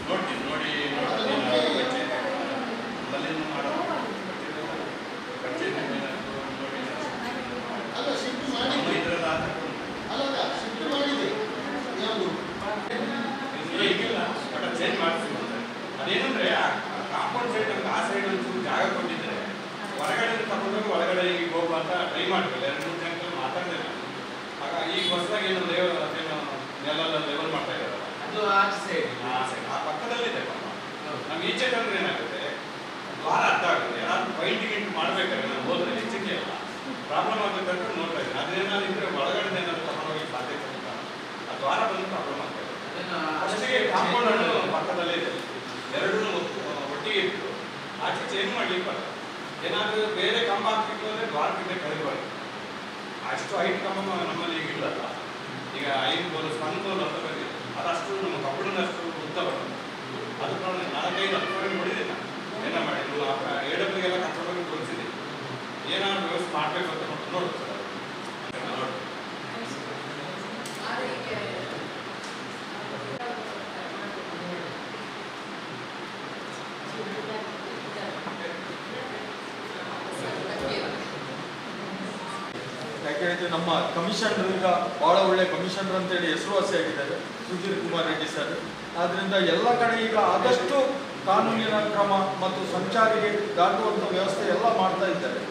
ನೋಡಿ ನೋಡಿ ಚೇಂಜ್ ಮಾಡ್ತೀವಿ. ಅದೇನಂದ್ರೆ ಕಾಂಪೌಂಡ್ ಸೈಡ್ ನಮ್ಗೆ ಆ ಸೈಡ್ ಒಂಚೂರು ಜಾಗ ಕೊಟ್ಟಿದ್ರೆ ಹೊರಗಡೆ ತಗೊಂಡೋಗಿ ಒಳಗಡೆ ಈಗ ಹೋಗುವ ಅಂತ ಟ್ರೈ ಮಾಡ್ತೀವಿ. 2-3 ಜನಕ್ಕೆ ಮಾತಾಡಿಲ್ಲ. ಆಗ ಈಗ ಹೊಸದಾಗಿ ಏನು ನೆಲ ಲೆವೆಲ್ ಮಾಡ್ತಾ ಇದ್ದಾರೆ. ಅದು ಆ ಸೈಡ್ ಆ ಪಕ್ಕದಲ್ಲಿದೆ. ನಮ್ಗೆ ಈಚೆ ತಂದ್ರೆ ಏನಾಗುತ್ತೆ, ದ್ವಾರ ಅರ್ಥ ಆಗುತ್ತೆ. ಏನಾದ್ರು ಪೈಂಟ್ ಮಾಡ್ಬೇಕಾದ್ರೆ ನಾವು ಹೋದ್ರೆ ಹೆಚ್ಚಿಗೆ ಅಲ್ಲ ಪ್ರಾಬ್ಲಮ್ ಆಗುತ್ತೆ ಅಂತ ನೋಡ್ತಾ ಇದ್ದೀನಿ. ಅದೇನಾದ್ರು ಇದ್ರೆ ಒಳಗಡೆ ಏನಾದ್ರು ತಗೊಂಡೋಗಿ ಸಾಧ್ಯತೆ ಉಂಟಾ, ಆ ದ್ವಾರ ಬಂದು ಪ್ರಾಬ್ಲಮ್ ಆಗ್ತದೆ. ಅಷ್ಟಿಗೆ ಕಾಂಪೌಂಡ್ ಹಣ್ಣು ಪಕ್ಕದಲ್ಲೇ ಇದೆ. ಎರಡೂ ಒಟ್ಟಿಗೆ ಇತ್ತು. ಆಚೆ ಚೇಂಜ್ ಮಾಡ್ಲಿಕ್ಕೆ ಬರ್ತದೆ. ಏನಾದರೂ ಬೇರೆ ಕಂಬ ಹಾಕ್ಬೇಕು ಅಂದರೆ ದ್ವಾರಕ್ಕಿಂತ ಕಡಿಬಾರ್ದು. ಅಷ್ಟು ಹೈಟ್ ಕಂಬ ನಮ್ಮಲ್ಲಿ ಈಗ ಇಲ್ಲಲ್ಲ. ಈಗ 5 ಬೋಲು ಸಣ್ಣ ಬೋಲು ಅಂತ ಬಂದಿದೆ. ಅದಷ್ಟು ನಮ್ಮ ಕಬ್ಬಣದಷ್ಟು ಉದ್ದ ಬರ್ತದೆ. ಅದು ಕಾರಣ 4-5 ಹತ್ತು ನೋಡಿದ್ದೀನಿ ನಾನು. ಏನ ಮಾಡಿ ಎಡಬಲಿಗೆಲ್ಲ ಕಷ್ಟವಾಗಿ ತೋರಿಸಿದ್ದೀನಿ. ಏನಾದ್ರು ವ್ಯವಸ್ಥೆ ಮಾಡಬೇಕು ಅಂತ ನೋಡ್ಬೋದು. ಯಾಕೆಂದರೆ ನಮ್ಮ ಕಮಿಷನರ್ ಈಗ ಭಾಳ ಒಳ್ಳೆ ಕಮಿಷನರ್ ಅಂತೇಳಿ ಹೆಸರುವಾಸಿಯಾಗಿದ್ದಾರೆ, ಸುಧೀರ್ ಕುಮಾರ್ ರೆಡ್ಡಿ ಸರ್. ಆದ್ದರಿಂದ ಎಲ್ಲ ಕಡೆ ಈಗ ಆದಷ್ಟು ಕಾನೂನಿನ ಕ್ರಮ ಮತ್ತು ಸಂಚಾರಿಗೆ ದಾಟುವಂಥ ವ್ಯವಸ್ಥೆ ಎಲ್ಲ ಮಾಡ್ತಾ ಇದ್ದಾರೆ.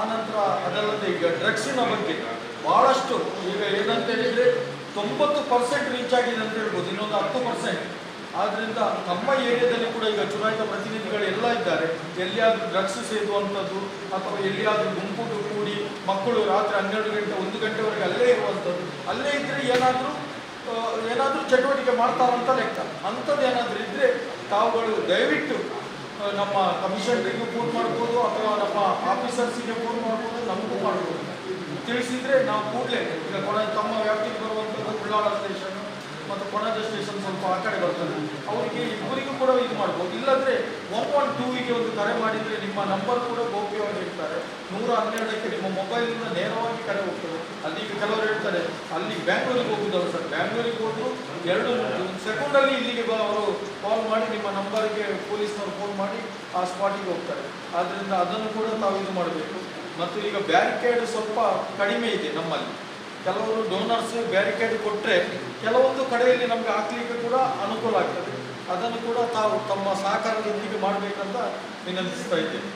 ಆನಂತರ ಅದಲ್ಲದೆ ಈಗ ಡ್ರಗ್ಸಿನ ಬಗ್ಗೆ ಭಾಳಷ್ಟು ಈಗ ಏನಂತ ಹೇಳಿದರೆ 90% ರೀಚ್ ಆಗಿದೆ ಅಂತ ಹೇಳ್ಬೋದು, ಇನ್ನೊಂದು 10%. ಆದ್ದರಿಂದ ನಮ್ಮ ಏರಿಯಾದಲ್ಲಿ ಕೂಡ ಈಗ ಚುನಾಯಿತ ಪ್ರತಿನಿಧಿಗಳು ಎಲ್ಲ ಇದ್ದಾರೆ. ಎಲ್ಲಿಯಾದರೂ ಡ್ರಗ್ಸ್ ಸೇದುವಂಥದ್ದು ಅಥವಾ ಎಲ್ಲಿಯಾದರೂ ಗುಂಪು ಕೂಡಿ ಮಕ್ಕಳು ರಾತ್ರಿ 12 ಗಂಟೆ 1 ಗಂಟೆವರೆಗೆ ಅಲ್ಲೇ ಇರುವಂಥದ್ದು, ಅಲ್ಲೇ ಇದ್ದರೆ ಏನಾದರೂ ಚಟುವಟಿಕೆ ಮಾಡ್ತಾರಂತ ಲೆಕ್ಕ. ಅಂಥದ್ದು ಏನಾದರೂ ಇದ್ದರೆ ತಾವುಗಳು ದಯವಿಟ್ಟು ನಮ್ಮ ಕಮಿಷನರಿಗೆ ಫೋನ್ ಮಾಡ್ಬೋದು ಅಥವಾ ನಮ್ಮ ಆಫೀಸರ್ಸಿಗೆ ಫೋನ್ ಮಾಡ್ಬೋದು, ನಮಗೂ ಮಾಡ್ಬೋದು. ತಿಳಿಸಿದರೆ ನಾವು ಕೂಡಲೇ ಈಗ ತಮ್ಮ ವ್ಯಾಪ್ತಿಗೆ ಬರುವಂಥದ್ದು ಉಳ್ಳಾಳ ಸ್ಟೇಷನ್ ಮತ್ತು ಕೊಣಾಜ ಸ್ಟೇಷನ್ ಸ್ವಲ್ಪ ಆ ಕಡೆ ಬರ್ತದೆ, ಅವರಿಗೆ ಇಬ್ಬರಿಗೂ ಕೂಡ ಇದು ಮಾಡ್ಬೋದು. ಇಲ್ಲಾಂದರೆ 112ಗೆ ಒಂದು ಕರೆ ಮಾಡಿದರೆ ನಿಮ್ಮ ನಂಬರ್ ಕೂಡ ಗೌಪ್ಯವಾಗಿ ಇರ್ತಾರೆ. 112ಕ್ಕೆ ನಿಮ್ಮ ಮೊಬೈಲಿಂದ ನೇರವಾಗಿ ಕರೆ ಹೋಗ್ತದೆ. ಅಲ್ಲಿ ಈಗ ಕೆಲವರು ಹೇಳ್ತಾರೆ ಅಲ್ಲಿ ಬ್ಯಾಂಗ್ಳೂರಿಗೆ ಹೋಗುದಲ್ಲ ಸರ್, ಬ್ಯಾಂಗ್ಳೂರಿಗೆ ಹೋದ್ರು 2 ಸೆಕೆಂಡಲ್ಲಿ ಇಲ್ಲಿಗೆ ಅವರು ಕಾಲ್ ಮಾಡಿ ನಿಮ್ಮ ನಂಬರ್ಗೆ ಪೊಲೀಸ್ನವ್ರು ಫೋನ್ ಮಾಡಿ ಆ ಸ್ಪಾಟಿಗೆ ಹೋಗ್ತಾರೆ. ಆದ್ದರಿಂದ ಅದನ್ನು ಕೂಡ ತಾವು ಇದು ಮಾಡಬೇಕು. ಮತ್ತು ಈಗ ಬ್ಯಾರಿಕೇಡ್ ಸ್ವಲ್ಪ ಕಡಿಮೆ ಇದೆ ನಮ್ಮಲ್ಲಿ. ಕೆಲವರು ಡೋನರ್ಸ್ ಬ್ಯಾರಿಕೇಡ್ ಕೊಟ್ಟರೆ ಕೆಲವೊಂದು ಕಡೆಯಲ್ಲಿ ನಮಗೆ ಹಾಕ್ಲಿಕ್ಕೆ ಕೂಡ ಅನುಕೂಲ ಆಗ್ತದೆ. ಅದನ್ನು ಕೂಡ ತಾವು ತಮ್ಮ ಸಹಕಾರದೊಂದಿಗೆ ಮಾಡಬೇಕಂತ ವಿನಂತಿಸ್ತಾ ಇದ್ದೇನೆ.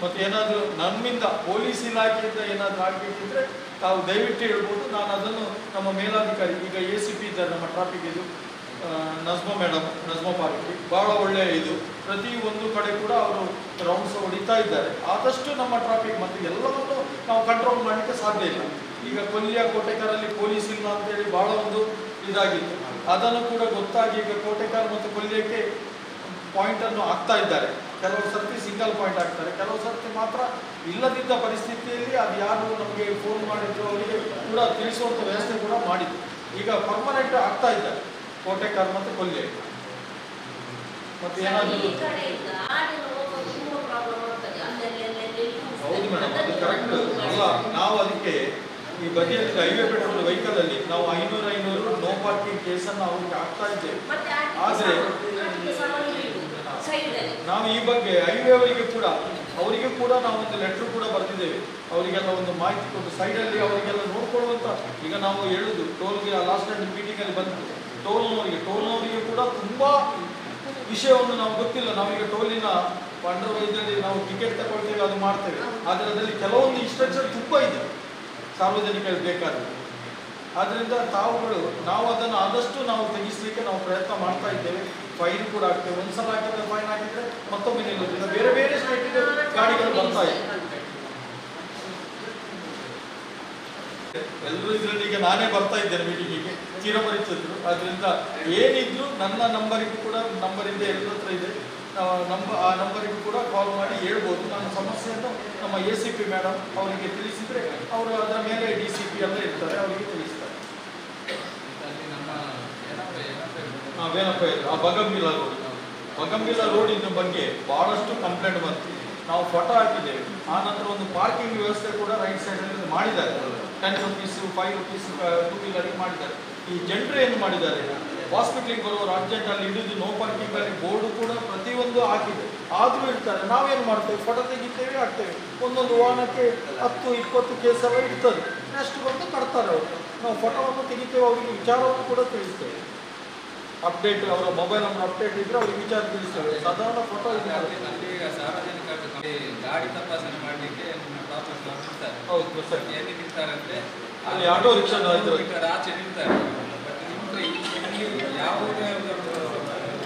ಮತ್ತು ಏನಾದರೂ ನಮ್ಮಿಂದ ಪೊಲೀಸ್ ಇಲಾಖೆಯಿಂದ ಏನಾದರೂ ಆಗಬೇಕಿದ್ರೆ ತಾವು ದಯವಿಟ್ಟು ಹೇಳ್ಬೋದು. ನಾನು ಅದನ್ನು ನಮ್ಮ ಮೇಲಾಧಿಕಾರಿ ಈಗ ACP ಇದ್ದಾರೆ ನಮ್ಮ ಟ್ರಾಫಿಕ್ ಇದು ನಜ್ಮಾ ಪಾರ್ಟಿ, ಭಾಳ ಒಳ್ಳೆಯ ಇದು. ಪ್ರತಿ ಒಂದು ಕಡೆ ಕೂಡ ಅವರು ರೌಂಡ್ಸ್ ಹೊಡಿತಾ ಇದ್ದಾರೆ. ಆದಷ್ಟು ನಮ್ಮ ಟ್ರಾಫಿಕ್ ಮತ್ತು ಎಲ್ಲವನ್ನು ನಾವು ಕಂಟ್ರೋಲ್ ಮಾಡಲಿಕ್ಕೆ ಸಾಧ್ಯ ಇಲ್ಲ. ಈಗ ಕೊಲ್ಲಿಯ ಕೋಟೆಕಾರಲ್ಲಿ ಪೊಲೀಸ್ ಇಲ್ಲ ಅಂತೇಳಿ ಭಾಳ ಒಂದು ಇದಾಗಿತ್ತು. ಅದನ್ನು ಕೂಡ ಗೊತ್ತಾಗಿ ಈಗ ಕೋಟೆಕಾರ್ ಮತ್ತು ಕೊಲ್ಲಿಯಕ್ಕೆ ಪಾಯಿಂಟನ್ನು ಹಾಕ್ತಾ ಇದ್ದಾರೆ. ಕೆಲವು ಸರ್ತಿ ಸಿಂಗಲ್ ಪಾಯಿಂಟ್ ಹಾಕ್ತಾರೆ, ಕೆಲವು ಸರ್ತಿ ಮಾತ್ರ ಇಲ್ಲದಿದ್ದ ಪರಿಸ್ಥಿತಿಯಲ್ಲಿ ಅದು ಯಾರು ನಮಗೆ ಫೋನ್ ಮಾಡಿದ್ರು ಅವರಿಗೆ ಕೂಡ ತಿಳಿಸುವಂಥ ವ್ಯವಸ್ಥೆ ಕೂಡ ಮಾಡಿದ್ರು. ಈಗ ಪರ್ಮನೆಂಟ್ ಆಗ್ತಾ ಇದ್ದಾರೆ ಕೋಟೆಕಾರ್ ಮತ್ತು ಕೊಲ್ಲಿಯ. ಮತ್ತು ಏನಾದರೂ ಹೌದು ಮೇಡಮ್, ಅದು ಕರೆಕ್ಟ್ ಅಲ್ಲ. ನಾವು ಅದಕ್ಕೆ ಈ ಬದಿಯಲ್ಲಿ ಹೈವೇ ಪೆಟ್ರೋಲ್ ವೆಹಿಕಲಲ್ಲಿ ನಾವು 500 ನೋ ಪಾರ್ಕಿಂಗ್ ಕೇಸನ್ನು ಅವ್ರಿಗೆ ಹಾಕ್ತಾ ಇದ್ದೇವೆ. ಆದರೆ ನಾವು ಈ ಬಗ್ಗೆ ಹೈವೇ ಅವರಿಗೆ ಕೂಡ ನಾವು ಒಂದು ಲೆಟ್ರ್ ಕೂಡ ಬರೆದಿದ್ದೇವೆ. ಅವರಿಗೆಲ್ಲ ಒಂದು ಮಾಹಿತಿ ಕೊಟ್ಟು ಸೈಡಲ್ಲಿ ಅವರಿಗೆಲ್ಲ ನೋಡ್ಕೊಳ್ಳುವಂಥ. ಈಗ ನಾವು ಹೇಳುದು ಟೋಲ್ಗೆ ಲಾಸ್ಟ್ ಟೈಮ್ ಮೀಟಿಂಗಲ್ಲಿ ಬಂತು, ಟೋಲ್ನವರಿಗೆ ಕೂಡ ತುಂಬ ವಿಷಯವನ್ನು ನಾವು ಗೊತ್ತಿಲ್ಲ. ನಾವೀಗ ಟೋಲಿನ ಇದರಲ್ಲಿ ನಾವು ಟಿಕೆಟ್ ತಗೊಳ್ತೇವೆ, ಅದು ಮಾಡ್ತೇವೆ. ಆದರೆ ಅದರಲ್ಲಿ ಕೆಲವೊಂದು ಇನ್ಸ್ಟ್ರಕ್ಷನ್ ತುಂಬ ಇದೆ ಸಾರ್ವಜನಿಕರಿಗೆ ಬೇಕಾದ್ರೆ. ಆದ್ದರಿಂದ ನಾವು ಅದನ್ನು ಆದಷ್ಟು ನಾವು ತೆಗಿಸಲಿಕ್ಕೆ ನಾವು ಪ್ರಯತ್ನ ಮಾಡ್ತಾ ಇದ್ದೇವೆ. ಫೈನ್ ಕೂಡ ಆಗ್ತೇವೆ. ಒಂದ್ಸಲ ಹಾಕಿದ್ರೆ ಫೈನ್ ಹಾಕಿದ್ರೆ ಮತ್ತೊಮ್ಮೆ ನಿಲ್ಲುವುದಿಲ್ಲ. ಬೇರೆ ಬೇರೆ ಸ್ಟೇಟಿಗೆ ಗಾಡಿಗಳು ಬರ್ತಾ ಇದೆ. ಎಲ್ಲರೂ ಇದರಲ್ಲಿ ಈಗ ನಾನೇ ಬರ್ತಾ ಇದ್ದೇನೆ ಮೀಟಿಂಗಿಗೆ, ಚಿರಪರಿಚಿತರು. ಆದ್ದರಿಂದ ಏನಿದ್ರು ನನ್ನ ನಂಬರಿಗೂ ಕೂಡ ನಂಬರಿಂದ ಎಲ್ಲರ ಹತ್ರ ಇದೆ. ಆ ನಂಬರಿಗೂ ಕೂಡ ಕಾಲ್ ಮಾಡಿ ಹೇಳ್ಬೋದು. ನನ್ನ ಸಮಸ್ಯೆಯನ್ನು ನಮ್ಮ ACP ಮೇಡಮ್ ಅವರಿಗೆ ತಿಳಿಸಿದರೆ ಅವರು ಅದರ ಮೇಲೆ DCP ಎಲ್ಲ ಇರ್ತಾರೆ, ಅವರಿಗೆ ತಿಳಿಸ್ತಾರೆ. ವೇನಪ್ಪ ಆ ಬಗಂಬಿಲ ರೋಡಿನ ಬಗ್ಗೆ ಭಾಳಷ್ಟು ಕಂಪ್ಲೇಂಟ್ ಬಂತು. ನಾವು ಫೋಟೋ ಹಾಕಿದ್ದೇವೆ. ಆ ನಂತರ ಒಂದು ಪಾರ್ಕಿಂಗ್ ವ್ಯವಸ್ಥೆ ಕೂಡ ರೈಟ್ ಸೈಡಲ್ಲಿ ಮಾಡಿದ್ದಾರೆ. 10 ರೂಪೀಸು 5 ರೂಪೀಸು 2 ವೀಲರಿಗೆ ಮಾಡಿದ್ದಾರೆ. ಈ ಜನರು ಏನು ಮಾಡಿದ್ದಾರೆ, ಹಾಸ್ಪಿಟ್ಲಿಗೆ ಬರುವವರು ಅರ್ಜೆಂಟ್ ಅಲ್ಲಿ ಹಿಡಿದು ನೋ ಪಾರ್ಕಿಂಗ್ ಅಲ್ಲಿ ಬೋರ್ಡು ಕೂಡ ಪ್ರತಿಯೊಂದು ಹಾಕಿದೆ, ಆದರೂ ಇರ್ತಾರೆ. ನಾವೇನು ಮಾಡ್ತೇವೆ, ಫೋಟೋ ತೆಗಿತೇವೆ, ಹಾಕ್ತೇವೆ. ಒಂದೊಂದು ವಾಹನಕ್ಕೆ 10-20 ಕೇಸೆಲ್ಲ ಇರ್ತದೆ. ನೆಕ್ಸ್ಟ್ ಬಂದು ಕಟ್ತಾರೆ ಅವರು. ನಾವು ಫೋಟೋವನ್ನು ತೆಗಿತೇವೆ, ಅವರಿಗೆ ವಿಚಾರವನ್ನು ಕೂಡ ತಿಳಿಸ್ತೇವೆ. ಅಪ್ಡೇಟ್ ಅವರ ಮೊಬೈಲ್ ನಂಬರ್ ಅಪ್ಡೇಟ್ ಇದ್ರೆ ಅವ್ರಿಗೆ ವಿಚಾರ ತಿಳಿಸ್ತೇವೆ. ಸಾಧಾರಣ ಫೋಟೋ ಇದೆ. ಈಗ ಸಾರ್ವಜನಿಕ ಗಾಡಿ ತಪಾಸಣೆ ಮಾಡಲಿಕ್ಕೆ ಹೌದು ಸರ್, ಎಲ್ಲಿ ನಿಲ್ತಾರೆ ಅಂದ್ರೆ ಅಲ್ಲಿ ಆಟೋ ರಿಕ್ಷಾ ಆಚೆ ನಿಲ್ತಾರೆ. ಯಾವುದೇ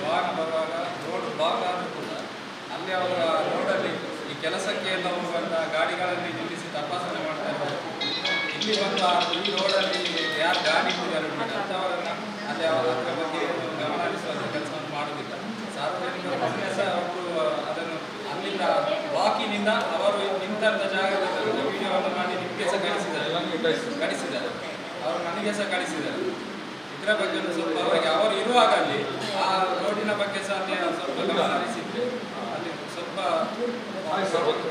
ವಾಹನ ಬರುವಾಗ ರೋಡ್ ಬ್ಲಾಕ್ ಆದರೂ ಕೂಡ ಅಲ್ಲಿ ಅವರ ರೋಡಲ್ಲಿ ಈ ಕೆಲಸಕ್ಕೆ ಎಲ್ಲ ಹೋಗುವಂಥ ಗಾಡಿಗಳಲ್ಲಿ ನಿಲ್ಲಿಸಿ ತಪಾಸಣೆ ಮಾಡ್ತಾ ಇದ್ದಾರೆ. ಇಲ್ಲಿ ಬಂದು ಈ ರೋಡಲ್ಲಿ ಯಾರು ಗಾಡಿ ಇಟ್ಟಿದ್ದಾರೆ ಅಂಥವರನ್ನು ಅಲ್ಲಿ ಅದರ ಬಗ್ಗೆ ಗಮನ ಹರಿಸುವಂಥ ಕೆಲಸವನ್ನು ಮಾಡುವುದಿಲ್ಲ. ಸಾರ್ವಜನಿಕರು ಸಹ ಅವರು ಅದನ್ನು ಅಲ್ಲಿಂದ ವಾಕಿನಿಂದ ಅವರು ನಿಂತ ಜಾಗದಲ್ಲಿ ವಿಡಿಯೋವನ್ನು ಮಾಡಿ ನಿಮಗೆ ಸಹ ಕಳಿಸಿದ್ದಾರೆ. ಅವರು ನನಗೆ ಸಹ ಕಳಿಸಿದ್ದಾರೆ. ಇದರ ಬಗ್ಗೆ ಸ್ವಲ್ಪ ಅವರಿಗೆ ಅವರು ಇರುವಾಗ ಅಲ್ಲಿ ಆ ರೋಡಿನ ಬಗ್ಗೆ ಸಹ ಸ್ವಲ್ಪ ಗಮನ ಹರಿಸಿದ್ರೆ ಅಲ್ಲಿ ಸ್ವಲ್ಪ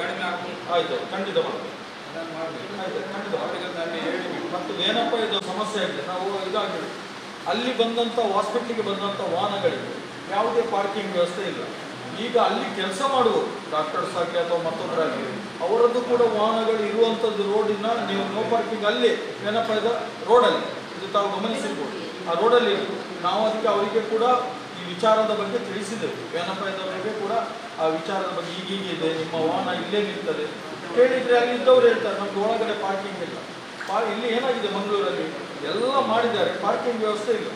ಕಡಿಮೆ ಆಗ್ತದೆ. ಆಯ್ತು, ಖಂಡಿತ ಮಾಡ್ತೀವಿ. ಅದನ್ನು ಮಾಡಬೇಕು. ಖಂಡಿತ ಅವರಿಗೆ ಅಲ್ಲಿ ಹೇಳಿ ಮತ್ತು ಏನಪ್ಪ ಇದು ಸಮಸ್ಯೆ ಆಗಿದೆ, ನಾವು ಇದಾಗಿದೆ. ಅಲ್ಲಿ ಬಂದಂಥ ಹಾಸ್ಪಿಟ್ಲಿಗೆ ಬಂದಂಥ ವಾಹನಗಳಿಗೆ ಯಾವುದೇ ಪಾರ್ಕಿಂಗ್ ವ್ಯವಸ್ಥೆ ಇಲ್ಲ. ಈಗ ಅಲ್ಲಿ ಕೆಲಸ ಮಾಡುವರು ಡಾಕ್ಟರ್ಸ್ ಆಗಲಿ ಅಥವಾ ಮತ್ತೊಬ್ಬರಾಗಲಿ ಅವರದ್ದು ಕೂಡ ವಾಹನಗಳು ಇರುವಂಥದ್ದು ರೋಡಿನ ನೀವು ನೋ ಪಾರ್ಕಿಂಗ್ ಅಲ್ಲಿ ಏನಪ್ಪ ಇದೆ ರೋಡಲ್ಲಿ, ಇದು ತಾವು ಗಮನಿಸಿರ್ಬೋದು. ಆ ರೋಡಲ್ಲಿ ನಾವು ಅದಕ್ಕೆ ಅವರಿಗೆ ಕೂಡ ಈ ವಿಚಾರದ ಬಗ್ಗೆ ತಿಳಿಸಿದೆವು. ಏನಪ್ಪ ಇದವರಿಗೆ ಕೂಡ ಆ ವಿಚಾರದ ಬಗ್ಗೆ ಈಗೀಗಿದೆ, ನಿಮ್ಮ ವಾಹನ ಇಲ್ಲೇ ನಿಲ್ತದೆ ಕೇಳಿದರೆ ಅಲ್ಲಿ ಇದ್ದವ್ರು ಹೇಳ್ತಾರೆ ನಮ್ಗೆ ಒಳಗಡೆ ಪಾರ್ಕಿಂಗ್ ಇಲ್ಲ. ಇಲ್ಲಿ ಏನಾಗಿದೆ ಮಂಗಳೂರಲ್ಲಿ ಎಲ್ಲ ಮಾಡಿದ್ದಾರೆ, ಪಾರ್ಕಿಂಗ್ ವ್ಯವಸ್ಥೆ ಇಲ್ಲ.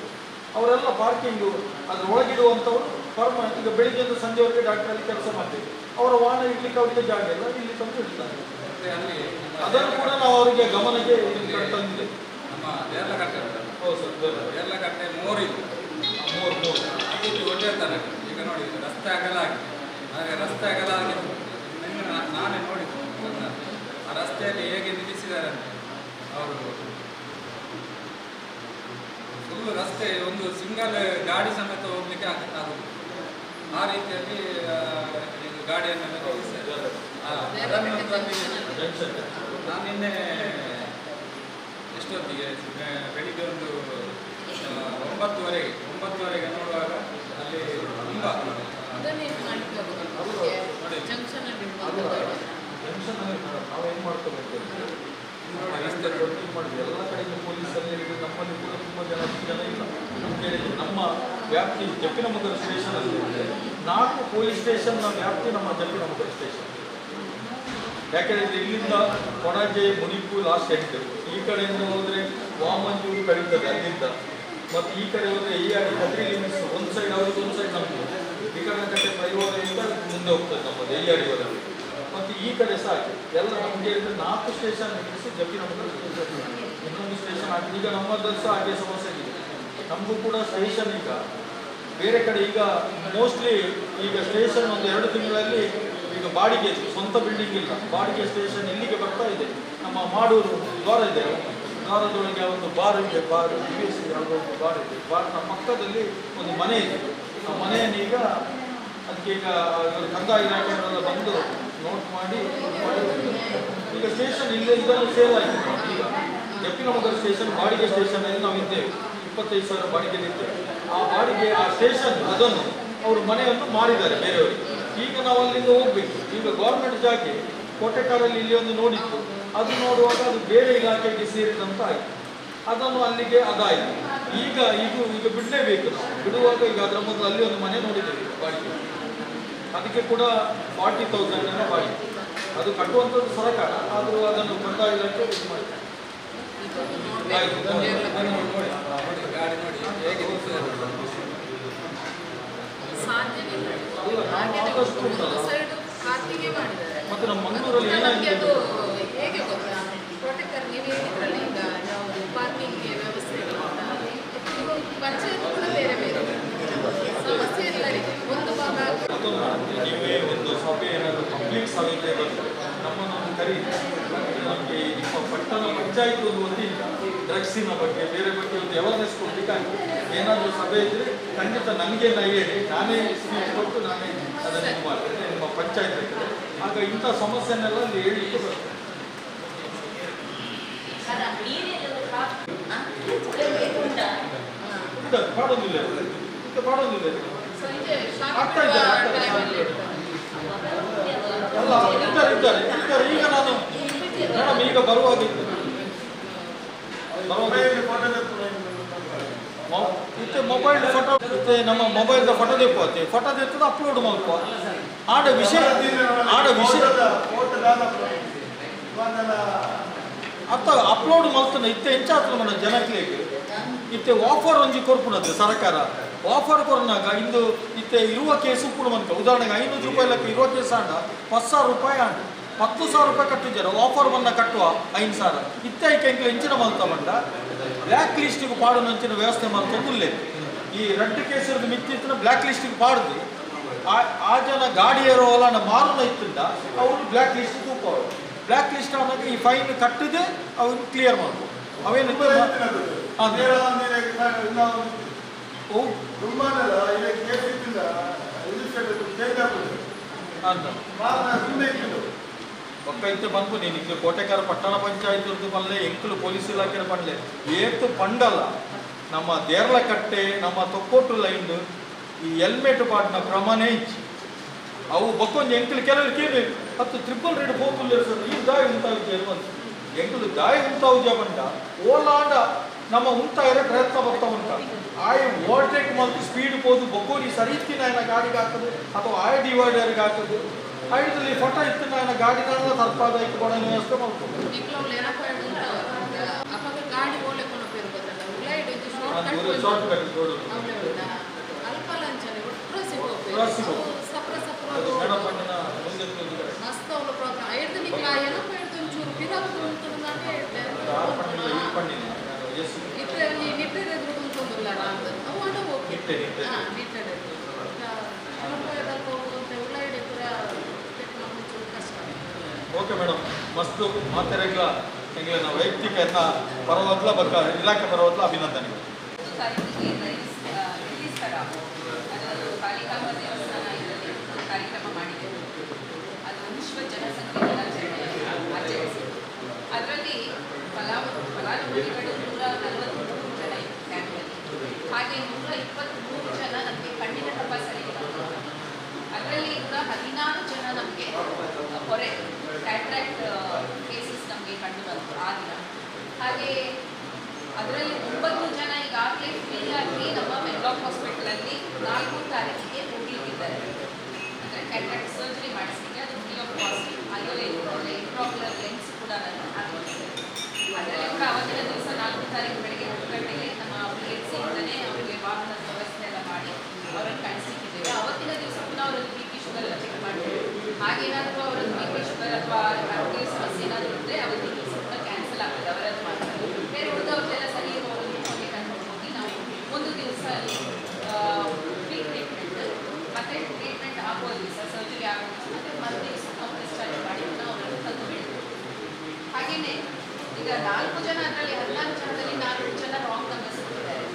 ಅವರೆಲ್ಲ ಪಾರ್ಕಿಂಗು ಅದ್ರ ಒಳಗಿಡುವಂಥವ್ರು ಪರ್ಮನೆಂಟ್. ಈಗ ಬೆಳಿಗ್ಗೆಯಿಂದ ಸಂಜೆವರೆಗೆ ಡಾಕ್ಟ್ರಲ್ಲಿ ಕೆಲಸ ಮಾಡ್ತೀವಿ, ಅವರ ವಾಹನ ಇಡ್ಲಿಕ್ಕೆ ಅವರಿಗೆ ಜಾಗ ಇಲ್ಲ, ಇಲ್ಲಿ ತಂದು ಇಡ್ತಾರೆ. ಅದನ್ನು ಕೂಡ ನಾವು ಅವರಿಗೆ ಗಮನಕ್ಕೆ ತಂದಿದೆ. ನಮ್ಮ ದೇರ್ಲಕಟ್ಟೆ ಹೌದು ಸರ್, ದೇರ್ಲಕಟ್ಟೆ ಮೂರಿದು ಅದು ಒಳ್ಳೆಯ ತನಕ ಈಗ ನೋಡಿ ರಸ್ತೆ ಅಗಲ ಆಗಿದೆ. ಹಾಗೆ ರಸ್ತೆ ಅಗಲ ಆಗಿದ್ದು ನಾನೇ ನೋಡಿದ್ದು. ಆ ರಸ್ತೆಯಲ್ಲಿ ಹೇಗೆ ನಿಲ್ಲಿಸಿದ್ದಾರೆ ಅಂತ ಅವರು ಫುಲ್ ರಸ್ತೆ ಒಂದು ಸಿಂಗಲ್ ಗಾಡಿ ಸಮೇತ ಹೋಗ್ಲಿಕ್ಕೆ ಆಗುದು. ಆ ರೀತಿಯಲ್ಲಿ ಗಾಡಿಯನ್ನೆಲ್ಲ ನಿಲ್ಲಿಸಿದ್ದಾರೆ. ನಾನು ನಿನ್ನೆ ಎಷ್ಟೊತ್ತಿಗೆ ಬೆಳಿಗ್ಗೆ ಒಂದು 9:30 ನೋಡುವಾಗ ಅಲ್ಲಿ ತುಂಬ ನಾವೇನು ಮಾಡ್ತೇವೆ ರಸ್ತೆ ಮಾಡಿದ್ವಿ ಎಲ್ಲ ಕಡೆಯಿಂದ ಪೊಲೀಸಲ್ಲಿ ಹಿಡಿದು ನಮ್ಮಲ್ಲಿ ಕೂಡ ತುಂಬ ಜನ ಇಲ್ಲ. ಕೇಳಿದ್ರು ನಮ್ಮ ವ್ಯಾಪ್ತಿ ಜಪ್ಪಿನಮುಗ್ಗರ ಸ್ಟೇಷನಲ್ಲಿ 4 ಪೊಲೀಸ್ ಸ್ಟೇಷನ್ನ ವ್ಯಾಪ್ತಿ ನಮ್ಮ ಜಪ್ಪಿನಮುಗ್ಗರ ಸ್ಟೇಷನ್. ಯಾಕೆಂದರೆ ಇಲ್ಲಿಂದ ಕೊಣಾಜೆ ಮುನಿಪು ಲಾಸ್ಟ್ ಎಂಟು, ಈ ಕಡೆಯಿಂದ ಹೋದರೆ ವಾಮಂಜೂರು ಕಳೀತದೆ ಅಲ್ಲಿಂದ, ಮತ್ತು ಈ ಕಡೆ ಹೋದರೆ ಈ ಆಡಿ ಕದ್ರಿ ಲಿಮಿಟ್ಸ್ ಒಂದು ಸೈಡ್ ಅವ್ರಿಗೆ ಒಂದು ಸೈಡ್ ನಮ್ಮದು. ಈ ಕಡೆ ಪರಿವಾರದಿಂದ ಮುಂದೆ ಹೋಗ್ತದೆ ನಮ್ಮದು ಈ ಆಡಿವರಲ್ಲಿ. ಮತ್ತು ಈ ಕಡೆ ಸಹ ಎಲ್ಲ ನಮಗೆ 4 ಸ್ಟೇಷನ್ ನಿಲ್ಲಿಸಿ ಜಪ್ಪಿನಮುಗ್ಗರ ಇನ್ನೊಂದು ಸ್ಟೇಷನ್ ಆಗಿದೆ. ಈಗ ನಮ್ಮದಲ್ಲಿ ಸಹ ಹಾಗೆ ಸಮಸ್ಯೆ ಇದೆ. ನಮಗೂ ಕೂಡ ಸ್ಟೇಷನ್ ಈಗ ಬೇರೆ ಕಡೆ ಈಗ ಮೋಸ್ಟ್ಲಿ ಈಗ ಸ್ಟೇಷನ್ ಒಂದು 2 ತಿಂಗಳಲ್ಲಿ ಈಗ ಬಾಡಿಗೆ ಸ್ವಂತ ಬಿಲ್ಡಿಂಗ್ ಇಲ್ಲ, ಬಾಡಿಗೆ ಸ್ಟೇಷನ್ ಇಲ್ಲಿಗೆ ಬರ್ತಾ ಇದೆ. ನಮ್ಮ ಮಾಡೂರು ದ್ವಾರ ಇದೆ, ದ್ವಾರದೊಳಗೆ ಒಂದು ಬಾರ್ ಇದೆ, ಬಾರ್ BS ಯಾವುದೋ ಒಂದು ಬಾರ್ ಇದೆ. ಬಾರ್ನ ಪಕ್ಕದಲ್ಲಿ ಒಂದು ಮನೆ ಇದೆ. ಆ ಮನೆಯನ್ನು ಈಗ ಅದಕ್ಕೆ ಈಗ ಕಂದಾಯ ಇಲಾಖೆಗಳೆಲ್ಲ ಬಂದು ನೋಟ್ ಮಾಡಿ ಈಗ ಸ್ಟೇಷನ್ ಇಲ್ಲೇ ಇದನ್ನು ಸೇಲ್ ಆಗಿದೆ. ಈಗ ಜಪ್ಪಿನಮುಗ್ಗರ ಸ್ಟೇಷನ್ ಬಾಡಿಗೆ ಸ್ಟೇಷನಲ್ಲಿ ನಾವು ಇದ್ದೇವೆ, 25,000 ಬಾಡಿಗೆಯಲ್ಲಿ ಇದ್ದೇವೆ. ಆ ಬಾಡಿಗೆ ಆ ಸ್ಟೇಷನ್ ಅದನ್ನು ಅವರು ಮನೆಯನ್ನು ಮಾರಿದ್ದಾರೆ ಬೇರೆಯವರಿಗೆ. ಈಗ ನಾವು ಅಲ್ಲಿಂದ ಹೋಗ್ಬೇಕು. ಈಗ ಗೌರ್ಮೆಂಟ್ ಜಾಗೆ ಕೋಟೆಕಾರಲ್ಲಿ ಇಲ್ಲಿ ಒಂದು ನೋಡಿತ್ತು, ಅದು ನೋಡುವಾಗ ಅದು ಬೇರೆ ಇಲಾಖೆಗೆ ಸೇರಿದಂತ ಆಯಿತು. ಅದನ್ನು ಅಲ್ಲಿಗೆ ಅದಾಯಿತು. ಈಗ ಬಿಡಲೇಬೇಕು. ನಾವು ಬಿಡುವಾಗ ಈಗ ಅದರ ಮೊದಲು ಅಲ್ಲಿ ಒಂದು ಮನೆ ನೋಡಿದ್ದೇವೆ ಬಾಡಿಗೆ, ಅದಕ್ಕೆ ಕೂಡ 40,000 ಬಾಡಿಗೆ. ಅದು ಕಟ್ಟುವಂಥದ್ದು ಸರ್ಕಾರ, ಆದರೂ ಅದನ್ನು ಕಂದಾಯ ಇಲಾಖೆ ಇದು ಮಾಡಿದೆ. ಗಾಡಿ ನೋಡಿ ಹೇಗೆ ಮತ್ತೆ ನಮ್ಮ ಮಂಗಳೂರಲ್ಲಿ ಏನಾಗಿದೆ ಹೇಗೆ ಗೊತ್ತಾ, ಕೋಟೆಕರ್ ನೀವು ಹೇಳಿದ್ರಲ್ಲ ಈಗ ಯಾವುದು ಪಾರ್ಕಿಂಗ್ಗೆ ವ್ಯವಸ್ಥೆ ಇಲ್ಲ ಅಂತ, ಪಂಚಾಯತ್ ಕೂಡ ಬೇರೆ ಬೇರೆ ಸಮಸ್ಯೆ ಎಲ್ಲರಿಗೆ ಒಂದು ಭಾಗ. ನೀವೇ ಒಂದು ಸಭೆ ಏನಾದರೂ ಪಬ್ಲಿಕ್ ಸಭೆ ಬಂದರೆ ನಮ್ಮನ್ನು ಕರೀ. ನಮಗೆ ನಿಮ್ಮ ಪಟ್ಟಣ ಪಂಚಾಯತ್ ಒಂದು ವತಿಯಿಂದ ಡ್ರಗ್ಸಿನ ಬಗ್ಗೆ ಬೇರೆ ಬಗ್ಗೆ ಒಂದು ಅವೇರ್ನೆಸ್ ಕೊಡಲಿಕ್ಕಾಗಿ ಏನಾದರೂ ಸಭೆ ಇದ್ದರೆ ಖಂಡಿತ ನನಗೆ ಹೇಳಿ, ನಾನೇ ಸ್ಪೀಚ್ ಕೊಟ್ಟು ನಾನೇ ಅದನ್ನು ಇದು ಮಾಡ್ತೇನೆ. ನಿಮ್ಮ ಪಂಚಾಯತ್ ಇರ್ತದೆ, ಆಗ ಇಂಥ ಸಮಸ್ಯೆನೆಲ್ಲ ಅಲ್ಲಿ ಹೇಳಲಿಕ್ಕೆ ಬರ್ತದೆ. ಇದ್ದಾರೆ ಮಾಡೋದಿಲ್ಲ ಇದು ಮಾಡೋದಿಲ್ಲ ಸಂಜೆ ಆಗ್ತಾ ಇದ್ದಾರೆ ಅಲ್ಲ ಇದ್ದಾರೆ ಈಗ ನಾನು ಮೇಡಮ್ ಈಗ ಬರುವಾಗ ಇತ್ತೆ ಮೊಬೈಲ್ ಫೋಟೋ ಇತ್ತೆ ನಮ್ಮ ಮೊಬೈಲ್ದ ಫೋಟೋ ತೆಪ್ಪತ್ತೆ ಫೋಟೋ ತೆತ್ತದ ಅಪ್ಲೋಡ್ ಮಾಡ್ಕೋ ಆಡ ವಿಷಯ ಅತ್ತ ಅಪ್ಲೋಡ್ ಮಾಡ್ತಾನೆ ಇತ್ತೆ ಹೆಚ್ಚಾಗ್ತದೆ ಮೇಡಮ್ ಜನಕ್ಕೆ ಇತ್ತೆ ಆಫರ್ ಒಂಜಿ ಕೊರ್ಪುನದ್ದು ಸರ್ಕಾರ ಆಫರ್ ಕೊರ್ನಾಗ ಇಂದು ಇತ್ತೆ ಇರುವ ಕೇಸು ಕೂಡ ಮನ್ಕ ಉದಾಹರಣೆಗೆ 500 ರೂಪಾಯಿ ಲೆಕ್ಕ ಇರುವ ಕೇಸ್ ಆಂಡ 10,000 ರೂಪಾಯಿ ಆಂಡ 10,000 ರೂಪಾಯಿ ಕಟ್ಟಿದ್ದಾರೆ ಆಫರ್ ಬನ್ನ ಕಟ್ಟುವ 5,000 ಇತ್ತೆ ಐಕೆ ಇಂಚಿನ ಮಲ್ತ ಬಂಡ ಬ್ಲ್ಯಾಕ್ ಲಿಸ್ಟಿಗೆ ಪಾಡು ನಂಚಿನ ವ್ಯವಸ್ಥೆ ಮಾಡ್ಕೊಂಡುಲ್ಲೇ ಈ ರೆಡ್ ಕೇಸ್ ಇರೋದು ಮಿತ್ತಿನ ಬ್ಲ್ಯಾಕ್ ಲಿಸ್ಟಿಗೆ ಪಾಡುದು ಆ ಜನ ಗಾಡಿಯರೋ ಅಲ್ಲ ಮಾರುನ ಇತ್ತಿಂದ ಅವರು ಬ್ಲ್ಯಾಕ್ ಲಿಸ್ಟ್ ತೂಕೋರು ಬ್ಲ್ಯಾಕ್ ಲಿಸ್ಟ್ ಆದಾಗ ಈ ಫೈನ್ ಕಟ್ಟಿದೆ ಅವ್ರು ಕ್ಲಿಯರ್ ಮಾಡ್ಬೋದು ಅವೇನು ಒಕ್ಕೈತೆ ಬಂದು ನೀನು ಈಗ ಕೋಟೆಕಾರ ಪಟ್ಟಣ ಪಂಚಾಯತ್ ಪನ್ಲೆ ಎಂಕುಲು ಪೊಲೀಸ್ ಇಲಾಖೆ ಪನ್ಲೆ ಏತು ಪಂಡಲ್ಲ ನಮ್ಮ ದೇರ್ಲ ಕಟ್ಟೆ ನಮ್ಮ ತೊಕ್ಕೋಟು ಲೈನ್ ಈ ಹೆಲ್ಮೆಟ್ ಪಾಡ್ನ ಕ್ರಮನೇ ಇಚ್ಚಿ ಅವು ಬಕ್ಕೊಂದು ಎಂಕಲು ಕೆಲವರು ಕೇಳಿ 10 ಟ್ರಿಪಲ್ ರೇಡ್ ಹೋಗುಲ್ಲ ಈ ದಾಯಿ ಉಂಟಾಗಿ ಎಂಕಲು ದಾಯಿ ಉಂಟಾವುಜ ಬಂಡ ಓಲಾಂಡ ನಮ್ಮ ಉಂಟಾಗಿರೋ ಪ್ರಯತ್ನ ಬರ್ತಾ ಉಂಟ ಆಯ್ ಓವರ್ಟೇಕ್ ಮಾಡ್ತು ಸ್ಪೀಡ್ ಹೋದು ಬೊಕ್ಕೋಡಿ ಸರಿತ್ತಿನ ಏನ ಗಾಡಿಗೆ ಹಾಕೋದು ಅಥವಾ ಆಯ್ ಡಿವೈಡರ್ಗೆ ಹಾಕೋದು ಆಯ್ದಲ್ಲಿ ಫೋಟೋ ಇತ್ತು ನಾನು ಗಾಡಿನ ತರ್ಪಾದ ಇಟ್ಟು ಕೊಡೋ ವ್ಯವಸ್ಥೆ ಮಾಡ್ಕೊಂಡು ಗಾಡಿ ಓಡ್ಲಿಕ್ಕೆ ಶಾರ್ಟ್ ಕಟ್ ನೋಡು ಮಸ್ತ್ ಅವಳು ಪ್ರೋಗ್ರಾಮ್ ಐದು ನಿಮ್ಗೆ ಏನಪ್ಪ ಹೇಳ್ತು ಒಂಚೂರು ಬಿರಾಕು ಇಟ್ಟಲ್ಲಿ ನಿಟ್ಟೆದ ಉಂಟೊಂದಿಲ್ಲ ಅಂತ ಅವು ಅಣ್ಣ ಹೋಗಿ ನಿಟ್ಟೆದ ಹೋಗುವಂತ ಉಳ್ಳಾಗಡ್ಡೆ ಪೂರ ಕಷ್ಟ. ಓಕೆ ಮೇಡಮ್ ಮಸ್ತ್ ಮಾತಾಡಲ್ಲ ಹೆಂಗೆ ನಾವು ವೈಯಕ್ತಿಕ ಪರವತ್ಲ ಬಕ್ಕ ಇಲಾಖೆ ಪರವತ್ಲ ಅಭಿನಂದನೆಗಳು. ಕಾರ್ಯಕ್ರಮ ಮಾಡಿದೆವು. ಅದು ವಿಶ್ವ ಜನಸಂಖ್ಯೆ ದಿನಾಚರಣೆ ಆಚರಿಸಿ ಅದರಲ್ಲಿ ಫಲಾನುಭವಿಗಳು 143 ಜನ ಕ್ಯಾಂಪ್ನಲ್ಲಿ, ಹಾಗೆ 123 ಜನ ನಮಗೆ ಕಣ್ಣಿನ ತಪಾಸಣೆ. ಅದರಲ್ಲಿ ಕೂಡ 16 ಜನ ನಮಗೆ ಹೊರೆ ಕ್ಯಾಟ್ರಾಕ್ಟ್ ಕೇಸಸ್ ನಮಗೆ ಕಂಡು ಬಂತು ಆ ದಿನ. ಹಾಗೆ ಅದರಲ್ಲಿ 9 ಜನ ಈಗಾಗಲೇ ಫ್ರೀ ಆಗಿ ನಮ್ಮ ಮೆಡ್ಲಾಕ್ ಹಾಸ್ಪಿಟಲಲ್ಲಿ 4 ತಾರೀಕಿಗೆ ಹೋಗ್ಲಿಕ್ಕಿದ್ದಾರೆ. ಅಂದರೆ ಕ್ಯಾಟ್ರಾಕ್ಟ್ ಸರ್ಜರಿ ಮಾಡಿಸಿದ್ರೆ ಅದು ಫ್ರೀ ಆಫ್ ಕಾಸ್ಟ್. ಅದರಲ್ಲಿ ಇಂಟ್ರಾಕ್ಯುಲರ್ ಲೆನ್ಸ್ ಕೂಡ ನಾನು ಹಾಕಿದ್ದೇನೆ. ಅದರಲ್ಲಿ ಕೂಡ ಅವತ್ತಿನ ದಿವಸ 4 ತಾರೀಕು ಬೆಳಗ್ಗೆ 10 ಗಂಟೆಗೆ ನಮ್ಮ PHCಯಿಂದನೇ ಅವರಿಗೆ ವಾಹನದ ವ್ಯವಸ್ಥೆ ಎಲ್ಲ ಮಾಡಿ ಅವರನ್ನು ಕಳಿಸಿದ್ದೇವೆ. ಅವತ್ತಿನ ದಿವಸ ಕೂಡ ಅವರದ್ದು BP ಶುಗರ್ ಎಲ್ಲ ಚೆಕ್ ಮಾಡ್ತೇವೆ. ಹಾಗೇನಾದರೂ ಅವರದ್ದು BP ಶುಗರ್ ಅಥವಾ ಆರೋಗ್ಯ ಸಮಸ್ಯೆ ಏನಾದರೂ ಇದ್ದರೆ ಅವತ್ತಿನ ದಿವಸ ಕೂಡ ಕ್ಯಾನ್ಸಲ್ ಆಗ್ತದೆ ಅವರದ್ದು ಮಾತ್ರ. ಬೇರೆ ಉಳಿದವ್ರದ್ದೆಲ್ಲ ಸರಿ ಅವರನ್ನು ಹೋಗಿ ಕರ್ಕೊಂಡು ಹೋಗಿ ನಾವು ಒಂದು ದಿವಸ ಅಲ್ಲಿ ಫ್ರೀ ಟ್ರೀಟ್ಮೆಂಟ್ ಮತ್ತು ಟ್ರೀಟ್ಮೆಂಟ್ ಆಗುವ ದಿವಸ ಸರ್ಜರಿ ಆಗುವ ದಿವಸ ಮತ್ತು ಮರು ದಿವಸ ನಾವು ಡಿಸ್ಚಾರ್ಜ್ ಮಾಡಿ ನಾವು ಅವರನ್ನು ತಂದು ಬಿಡ್ತೀವಿ. ಹಾಗೆಯೇ ಈಗ 4 ಜನ ಅದರಲ್ಲಿ 14 ಜನದಲ್ಲಿ 4 ಜನ ರಾಂಗ್ ನಂಬರ್ಸ್ ಕೊಟ್ಟಿದ್ದಾರೆ.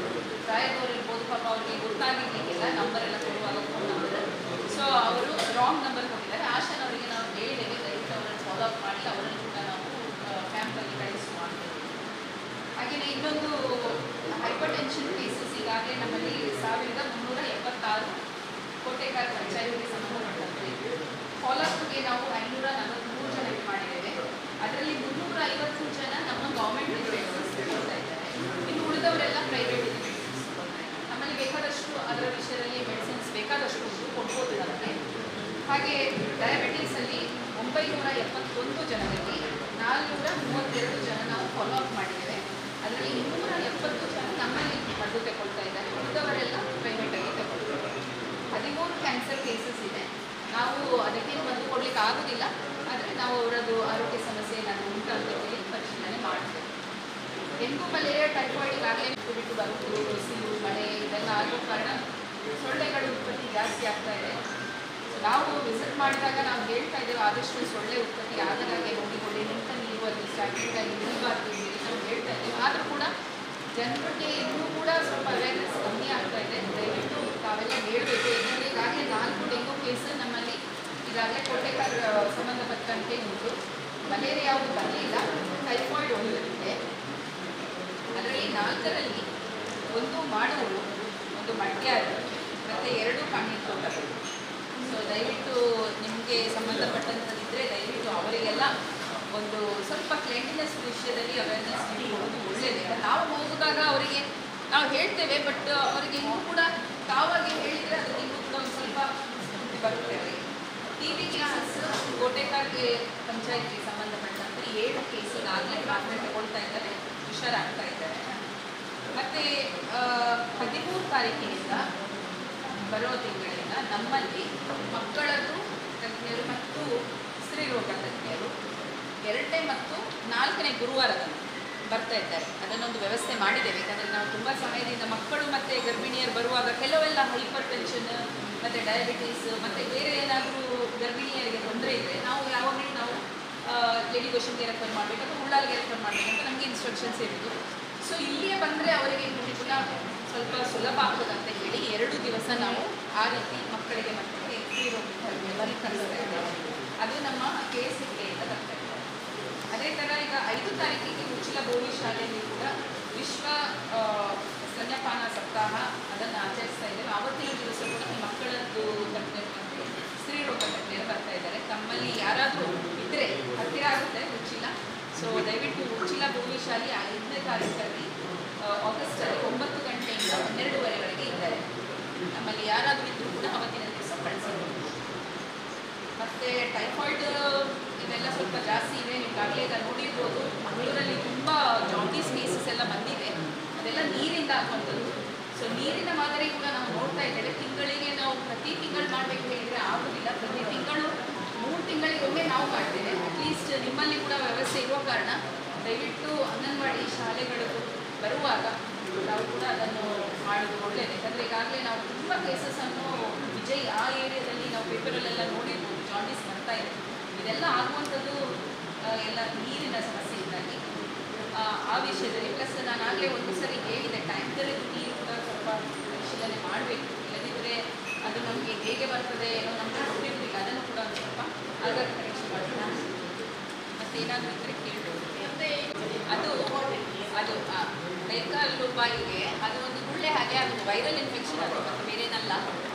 ಪ್ರಾಯದವ್ರು ಇರ್ಬೋದು, ಪಾಪ ಅವ್ರಿಗೆ ಗೊತ್ತಾಗಿರ್ಲಿಕ್ಕಿಲ್ಲ ನಂಬರ್ ಎಲ್ಲ ಕೊಡುವಾಗ ಫೋನ್ ನಂಬರ್. ಸೊ ಅವರು ರಾಂಗ್ ನಂಬರ್ ಕೊಟ್ಟಿದ್ದಾರೆ. ಆಶಾನ್ ಅವರಿಗೆ ನಾವು ಹೇಳಿದ್ದೇವೆ ದಯವಿಟ್ಟು ಅವರನ್ನು ಫಾಲೋ ಅಪ್ ಮಾಡಿ ಅವರನ್ನು ಕೂಡ ನಾವು ಕ್ಯಾಂಪಲ್ಲಿ ಕಳಿಸುವ ಅಂತ. ಹಾಗೆಯೇ ಇನ್ನೊಂದು ಹೈಪರ್ ಟೆನ್ಷನ್ ಕೇಸಸ್ ಈಗಾಗಲೇ ನಮ್ಮಲ್ಲಿ 1376 ಕೋಟೆಕಾರ ಪಂಚಾಯತ್ಗೆ ಸಂಬಂಧಪಟ್ಟಂತೆ ಫಾಲೋಅಪ್ಗೆ ನಾವು 543 ಜನಕ್ಕೆ ಮಾಡಿದ್ದೇವೆ. ಅದರಲ್ಲಿ 350 ಜನ ನಮ್ಮ ಗೌರ್ಮೆಂಟ್ ಮೆಡಿಸಿನ್ಸ್ ಕೊಡ್ತಾ ಇದ್ದಾರೆ. ಇನ್ನು ಉಳಿದವರೆಲ್ಲ ಪ್ರೈವೇಟ್ ಮೆಡಿಸಿನ್ಸ್ ಕೊಡ್ತಾರೆ. ನಮ್ಮಲ್ಲಿ ಬೇಕಾದಷ್ಟು ಅದರ ವಿಷಯದಲ್ಲಿ ಮೆಡಿಸಿನ್ಸ್ ಬೇಕಾದಷ್ಟು ಕೊಡ್ಬೋದು ನಮಗೆ. ಹಾಗೆ ಡಯಾಬಿಟೀಸಲ್ಲಿ 971 ಜನರಲ್ಲಿ 432 ಜನ ನಾವು ಫಾಲೋಅಪ್ ಮಾಡಿದ್ದೇವೆ. ಅದರಲ್ಲಿ 270 ಜನ ನಮ್ಮಲ್ಲಿ ಮದ್ದು ತಗೊಳ್ತಾ ಇದ್ದಾರೆ. ಉಳಿದವರೆಲ್ಲ ಪ್ರೈವೇಟಾಗಿ ತಗೊಳ್ತಾರೆ. 13 ಕ್ಯಾನ್ಸರ್ ಕೇಸಸ್ ಇದೆ. ನಾವು ಅದಕ್ಕೇನು ಮದ್ದು ಕೊಡ್ಲಿಕ್ಕೆ ಆಗೋದಿಲ್ಲ, ಆದರೆ ನಾವು ಅವರದ್ದು ಆರೋಗ್ಯ ಸಮಸ್ಯೆ ಏನಾದರೂ ಉಂಟು ಅಂತ ಹೇಳಿ ಪರಿಶೀಲನೆ ಮಾಡ್ತೇವೆ. ಡೆಂಗು, ಮಲೇರಿಯಾ, ಟೈಫಾಯ್ಡ್ ಈಗಾಗಲೇ ಬಿಟ್ಟು ಬರುವುದು, ಬಿಸಿಲು, ಮಳೆ ಇದೆಲ್ಲ ಆಗೋ ಕಾರಣ ಸೊಳ್ಳೆಗಳ ಉತ್ಪತ್ತಿ ಜಾಸ್ತಿ ಆಗ್ತಾ ಇದೆ. ನಾವು ವಿಸಿಟ್ ಮಾಡಿದಾಗ ನಾವು ಹೇಳ್ತಾ ಇದ್ದೇವೆ ಆದಷ್ಟು ಸೊಳ್ಳೆ ಉತ್ಪತ್ತಿ ಆಗದಾಗೆ ನೋಡಿಕೊಳ್ಳಿ, ನಿಂತ ನೀರು ಅಲ್ಲಿ ಸ್ಟಾರ್ಟಿಂಗ್ ಆಗಿ ನಿಲ್ಲಬಾರ್ದು ನಾವು ಹೇಳ್ತಾ ಇದ್ದೇವೆ. ಆದರೂ ಕೂಡ ಜನರಿಗೆ ಇನ್ನೂ ಕೂಡ ಸ್ವಲ್ಪ ಅವೇರ್ನೆಸ್ ಕಮ್ಮಿ ಆಗ್ತಾ ಇದೆ. ದಯವಿಟ್ಟು ತಾವೆಲ್ಲ ಹೇಳಬೇಕು. ಯಾಕಂದರೆ ಈಗಾಗಲೇ 4 ಡೆಂಗು ಕೇಸ್ ನಮ್ಮಲ್ಲಿ ಈಗಾಗಲೇ ಕೋಟೆಕಾರ ಸಂಬಂಧಪಟ್ಟಂತೆ ಉಂಟು. ಮಲೇರಿಯಾ ಯಾವುದು ಬರಲಿಲ್ಲ, ಟೈಫಾಯ್ಡ್ 1 ಇದೆ. ಅದರಲ್ಲಿ 4ರಲ್ಲಿ 1 ಮಾಡುವುದು ಒಂದು ಮಡ್ಯಾರ ಮತ್ತು 2 ಕಣ್ಣಿನ ತೋಟಗಳು. ಸೊ ದಯವಿಟ್ಟು ನಿಮಗೆ ಸಂಬಂಧಪಟ್ಟಂಥದ್ದಿದ್ದರೆ ದಯವಿಟ್ಟು ಅವರಿಗೆಲ್ಲ ಒಂದು ಸ್ವಲ್ಪ ಕ್ಲೀನ್ಲಿನೆಸ್ ವಿಷಯದಲ್ಲಿ ಅವೇರ್ನೆಸ್ ನೀಡುವುದು ಒಳ್ಳೆಯದೇ. ನಾವು ಹೋಗುವಾಗ ಅವರಿಗೆ ನಾವು ಹೇಳ್ತೇವೆ, ಬಟ್ ಅವರಿಗೆ ಇನ್ನೂ ಕೂಡ ತಾವಾಗಿ ಹೇಳಿದರೆ ಅದಕ್ಕೆ ಇನ್ನೂ ಕೂಡ ಒಂದು ಸ್ವಲ್ಪ ಸ್ಫೂರ್ತಿ ಬರುತ್ತೆ ಅವರಿಗೆ. TV ಕೇಸಸ್ ಕೋಟೆಕಾರ್ಗೆ ಪಂಚಾಯತ್ಗೆ ಸಂಬಂಧಪಟ್ಟಂತೆ 7 ಕೇಸಿಗಾಗಲೇ ಮಾತ್ರೆ ತಗೊಳ್ತಾ ಇದ್ದಾರೆ, ಹುಷಾರಾಗ್ತಾ ಇದ್ದಾರೆ. ಮತ್ತು 13 ತಾರೀಕಿನಿಂದ ಬರೋ ತಿಂಗಳಿಂದ ನಮ್ಮಲ್ಲಿ ಮಕ್ಕಳದ್ದು ತಜ್ಞರು ಮತ್ತು ಸ್ತ್ರೀರೋಗ ತಜ್ಞರು 2ನೇ ಮತ್ತು 4ನೇ ಗುರುವಾರದಂದು ಬರ್ತಾ ಇದ್ದಾರೆ. ಅದನ್ನೊಂದು ವ್ಯವಸ್ಥೆ ಮಾಡಿದ್ದೇವೆ. ಯಾಕಂದರೆ ನಾವು ತುಂಬ ಸಮಯದಿಂದ ಮಕ್ಕಳು ಮತ್ತು ಗರ್ಭಿಣಿಯರು ಬರುವಾಗ ಕೆಲವೆಲ್ಲ ಹೈಪರ್ ಟೆನ್ಷನ್ ಮತ್ತು ಡಯಾಬಿಟೀಸ್ ಮತ್ತು ಬೇರೆ ಏನಾದರೂ ಗರ್ಭಿಣಿಯರಿಗೆ ತೊಂದರೆ ಇದ್ದರೆ ನಾವು ಯಾವಾಗಲೂ ನಾವು ಲೇಡಿ ಗೋಷನ್ಗೆ ರೆಫರ್ ಮಾಡಬೇಕು ಅಥವಾ ಉಳ್ಳಾಲ್ಗೆ ರೆಫರ್ ಮಾಡಬೇಕು ಅಂತ ನಮಗೆ ಇನ್ಸ್ಟ್ರಕ್ಷನ್ಸ್ ಇರೋದು. ಸೊ ಇಲ್ಲಿಯೇ ಬಂದರೆ ಅವರಿಗೆ ಪುನಃ ಸ್ವಲ್ಪ ಸುಲಭ ಆಗ್ತದಂತ ಹೇಳಿ 2 ದಿವಸ ನಾವು ಆ ರೀತಿ ಮಕ್ಕಳಿಗೆ ಮತ್ತು ಸ್ತ್ರೀರೋಗದಲ್ಲಿ ಕಳಿಸ್ತಾ ಇದ್ದೇವೆ. ಅದು ನಮ್ಮ KSCKಯಿಂದ ಬರ್ತಾ ಇದೆ. ಅದೇ ಥರ ಈಗ 5 ತಾರೀಕಿಗೆ ಉಚ್ಚಿಲ ಬೋವಿ ಶಾಲೆಯಲ್ಲಿ ಕೂಡ ವಿಶ್ವ ಸ್ತನ್ಯಪಾನ ಸಪ್ತಾಹ ಅದನ್ನು ಆಚರಿಸ್ತಾ ಇದ್ದೇವೆ. ಆವತ್ತಿನ ದಿವಸ ಕೂಡ ಮಕ್ಕಳದ್ದು ತಜ್ಞರು ಮತ್ತು ಸ್ತ್ರೀರೋಗ ತಜ್ಞರು ಬರ್ತಾ ಇದ್ದಾರೆ. ತಮ್ಮಲ್ಲಿ ಯಾರಾದರೂ ಇದ್ದರೆ ಹತ್ತಿರ ಆಗುತ್ತೆ ಉಚ್ಚಿಲ. ಸೊ ದಯವಿಟ್ಟು ಉಚ್ಚಿಲ ಬೋವಿ ಶಾಲೆ 5ನೇ ತಾರೀಕಲ್ಲಿ ಆಗಸ್ಟಲ್ಲಿ 9 ಗಂಟೆಯಿಂದ 12:30ವರೆಗೆ ಇದ್ದಾರೆ. ನಮ್ಮಲ್ಲಿ ಯಾರಾದರೂ ಇದ್ದರೂ ಕೂಡ ಅವತ್ತಿನ ದಿವಸ ಕಳಿಸಬಹುದು. ಮತ್ತು ಟೈಫಾಯ್ಡ್ ಇದೆಲ್ಲ ಸ್ವಲ್ಪ ಜಾಸ್ತಿ ಇವೆ. ಈಗಾಗಲೇ ಈಗ ನೋಡಿರ್ಬೋದು, ಮಂಗಳೂರಲ್ಲಿ ತುಂಬ ಜಾಂಡೀಸ್ ಕೇಸಸ್ ಎಲ್ಲ ಬಂದಿದೆ. ಅದೆಲ್ಲ ನೀರಿಂದ ಆಗುವಂಥದ್ದು. ಸೊ ನೀರಿನ ಮಾದರಿ ಕೂಡ ನಾವು ನೋಡ್ತಾ ಇದ್ದೇವೆ. ತಿಂಗಳಿಗೆ ನಾವು ಪ್ರತಿ ತಿಂಗಳು ಮಾಡಬೇಕು ಹೇಳಿದರೆ ಆಗೋದಿಲ್ಲ. ಪ್ರತಿ ತಿಂಗಳು 3 ತಿಂಗಳಿಗೊಮ್ಮೆ ನಾವು ಮಾಡ್ತೇವೆ. ಅಟ್ಲೀಸ್ಟ್ ನಿಮ್ಮಲ್ಲಿ ಕೂಡ ವ್ಯವಸ್ಥೆ ಇರುವ ಕಾರಣ ದಯವಿಟ್ಟು ಅಂಗನವಾಡಿ ಶಾಲೆಗಳು ಬರುವಾಗ ನಾವು ಕೂಡ ಅದನ್ನು ಮಾಡೋದು ಒಳ್ಳೆಯದು. ಯಾಕಂದರೆ ಈಗಾಗಲೇ ನಾವು ತುಂಬ ಕೇಸಸನ್ನು ವಿಜಯ್ ಆ ಏರಿಯಾದಲ್ಲಿ ನಾವು ಪೇಪರಲ್ಲೆಲ್ಲ ನೋಡಿರ್ಬೋದು, ಜಾಂಡೀಸ್ ಬರ್ತಾ ಇದೆ. ಇದೆಲ್ಲ ಆಗುವಂಥದ್ದು ಎಲ್ಲ ನೀರಿನ ಸಮಸ್ಯೆಯಿಂದಾಗಿ. ಆ ವಿಷಯದಲ್ಲಿ ಪ್ಲಸ್ ನಾನು ಆಗಲೇ ಒಂದು ಸರಿ ಹೇಳಿದೆ, ಟ್ಯಾಂಕ್ ತೆರೆದು ನೀರು ಕೂಡ ಸ್ವಲ್ಪ ಪರಿಶೀಲನೆ ಮಾಡಬೇಕು. ಇಲ್ಲದಿದ್ದರೆ ಅದು ನಮಗೆ ಹೇಗೆ ಬರ್ತದೆ ಏನೋ ನಮಗೆ ಗೊತ್ತಿರಲಿಲ್ಲ. ಅದನ್ನು ಕೂಡ ಒಂದು ಸ್ವಲ್ಪ ಆಗಾಗ ಪರೀಕ್ಷೆ ಮಾಡೋಣ. ಮತ್ತೇನಾದರೂ ಇದ್ದರೆ ಕೇಳ್ಬೋದು. ಅದು ಅದು ಕೈಕಾಲು ಬಾಯಿಗೆ ಅದು ಒಂದು ಗುಳ್ಳೆ ಹಾಗೆ ಆಗುತ್ತೆ. ವೈರಲ್ ಇನ್ಫೆಕ್ಷನ್ ಅದು, ಮತ್ತು ಬೇರೇನಲ್ಲ.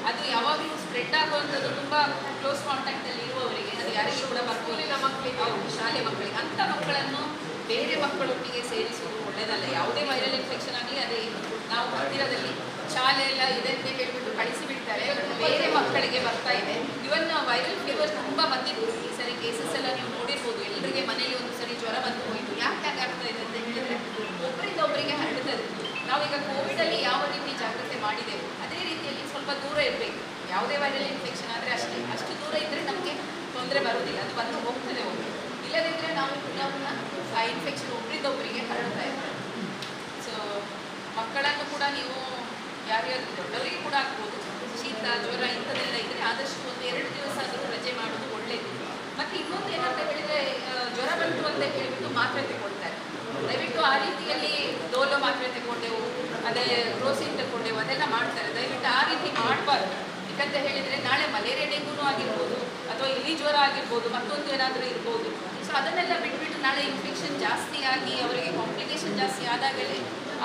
ಅದು ಯಾವಾಗಲೂ ಸ್ಪ್ರೆಡ್ ಆಗುವಂಥದ್ದು ತುಂಬ ಕ್ಲೋಸ್ ಕಾಂಟ್ಯಾಕ್ಟಲ್ಲಿ ಇರುವವರಿಗೆ. ಅದು ಯಾರಿಗೂ ಕೂಡ ಬರ್ಬೋದಿಲ್ಲ. ಮಕ್ಕಳಿಗೆ, ಅವರು ಶಾಲೆ ಮಕ್ಕಳಿಗೆ, ಅಂಥ ಮಕ್ಕಳನ್ನು ಬೇರೆ ಮಕ್ಕಳೊಟ್ಟಿಗೆ ಸೇರಿಸುವುದು ಒಳ್ಳೆಯದಲ್ಲ. ಯಾವುದೇ ವೈರಲ್ ಇನ್ಫೆಕ್ಷನ್ ಆಗಲಿ ಅದೇ ನಾವು ಹತ್ತಿರದಲ್ಲಿ ಶಾಲೆ ಎಲ್ಲ ಇದೆ ಅಂತ ಹೇಳ್ಬಿಟ್ಟು ಕಳಿಸಿಬಿಡ್ತಾರೆ. ಬೇರೆ ಮಕ್ಕಳಿಗೆ ಬರ್ತಾ ಇದೆ. ಇವನ್ ವೈರಲ್ ಫೀವರ್ ತುಂಬ ಬಂದಿತ್ತು ಈ ಸರಿ. ಕೇಸಸ್ ಎಲ್ಲ ನೀವು ನೋಡಿರ್ಬೋದು. ಎಲ್ಲರಿಗೆ ಮನೆಯಲ್ಲಿ ಒಂದು ಸರಿ ಜ್ವರ ಬಂದು ಹೋಯಿತು. ಯಾಕೆ ಆಗ್ತಾ ಇದೆ ಅಂತ ಹೇಳಿದರೆ ಒಬ್ಬರಿಂದ ಒಬ್ಬರಿಗೆ ಹರಡುತ್ತದೆ. ನಾವೀಗ ಕೋವಿಡಲ್ಲಿ ಯಾವ ರೀತಿ ಜಾಗ್ರತೆ ಮಾಡಿದೆವು ಅದೇ ರೀತಿಯಲ್ಲಿ ಸ್ವಲ್ಪ ದೂರ ಇರಬೇಕು. ಯಾವುದೇ ವೈರಲ್ ಇನ್ಫೆಕ್ಷನ್ ಆದರೆ ಅಷ್ಟು ದೂರ ಇದ್ದರೆ ನಮಗೆ ತೊಂದರೆ ಬರೋದಿಲ್ಲ. ಅದು ಬಂದು ಹೋಗ್ತದೆ ಹೋಗಿ. ಇಲ್ಲದಿದ್ದರೆ ನಾವು ಪುನಃ ಆ ಇನ್ಫೆಕ್ಷನ್ ಒಬ್ಬರಿಂದ ಒಬ್ಬರಿಗೆ ಹರಡ್ತಾ ಇರ್ತದೆ. ಸೊ ಮಕ್ಕಳನ್ನು ಕೂಡ ನೀವು ಯಾರ್ಯಾರು ದೊಡ್ಡವರಿಗೆ ಕೂಡ ಆಗ್ಬೋದು, ಶೀತ ಜ್ವರ ಇಂಥದ್ದೆಲ್ಲ ಇದ್ದರೆ ಆದಷ್ಟು ಒಂದು 2 ದಿವಸ ಆದರೂ ರಜೆ ಮಾಡೋದು ಒಳ್ಳೆಯದು. ಮತ್ತು ಇನ್ನೊಂದು ಏನಂತ ಹೇಳಿದರೆ ಜ್ವರ ಬಂತು ಅಂತ ಹೇಳಿಬಿಟ್ಟು ಮಾತ್ರೆ ತಗೊಳ್ತಾರೆ. ದಯವಿಟ್ಟು ಆ ರೀತಿಯಲ್ಲಿ ಡೋಲೋ ಮಾತ್ರೆ ತಗೊಂಡೆವು, ಅದೇ ರೋಸಿನ್ ತಗೊಂಡೆವು, ಅದೆಲ್ಲ ಮಾಡ್ತಾರೆ. ದಯವಿಟ್ಟು ಆ ರೀತಿ ಮಾಡಬಾರ್ದು. ಯಾಕಂತ ಹೇಳಿದರೆ ನಾಳೆ ಮಲೇರಿಯಾ ಡೆಂಗೂನು ಆಗಿರ್ಬೋದು, ಅಥವಾ ಇಲಿ ಜ್ವರ ಆಗಿರ್ಬೋದು, ಮತ್ತೊಂದು ಏನಾದರೂ ಇರ್ಬೋದು. ಸೊ ಅದನ್ನೆಲ್ಲ ಬಿಟ್ಬಿಟ್ಟು ನಾಳೆ ಇನ್ಫೆಕ್ಷನ್ ಜಾಸ್ತಿ ಆಗಿ ಅವರಿಗೆ ಕಾಂಪ್ಲಿಕೇಶನ್ ಜಾಸ್ತಿ ಆದಾಗಲೇ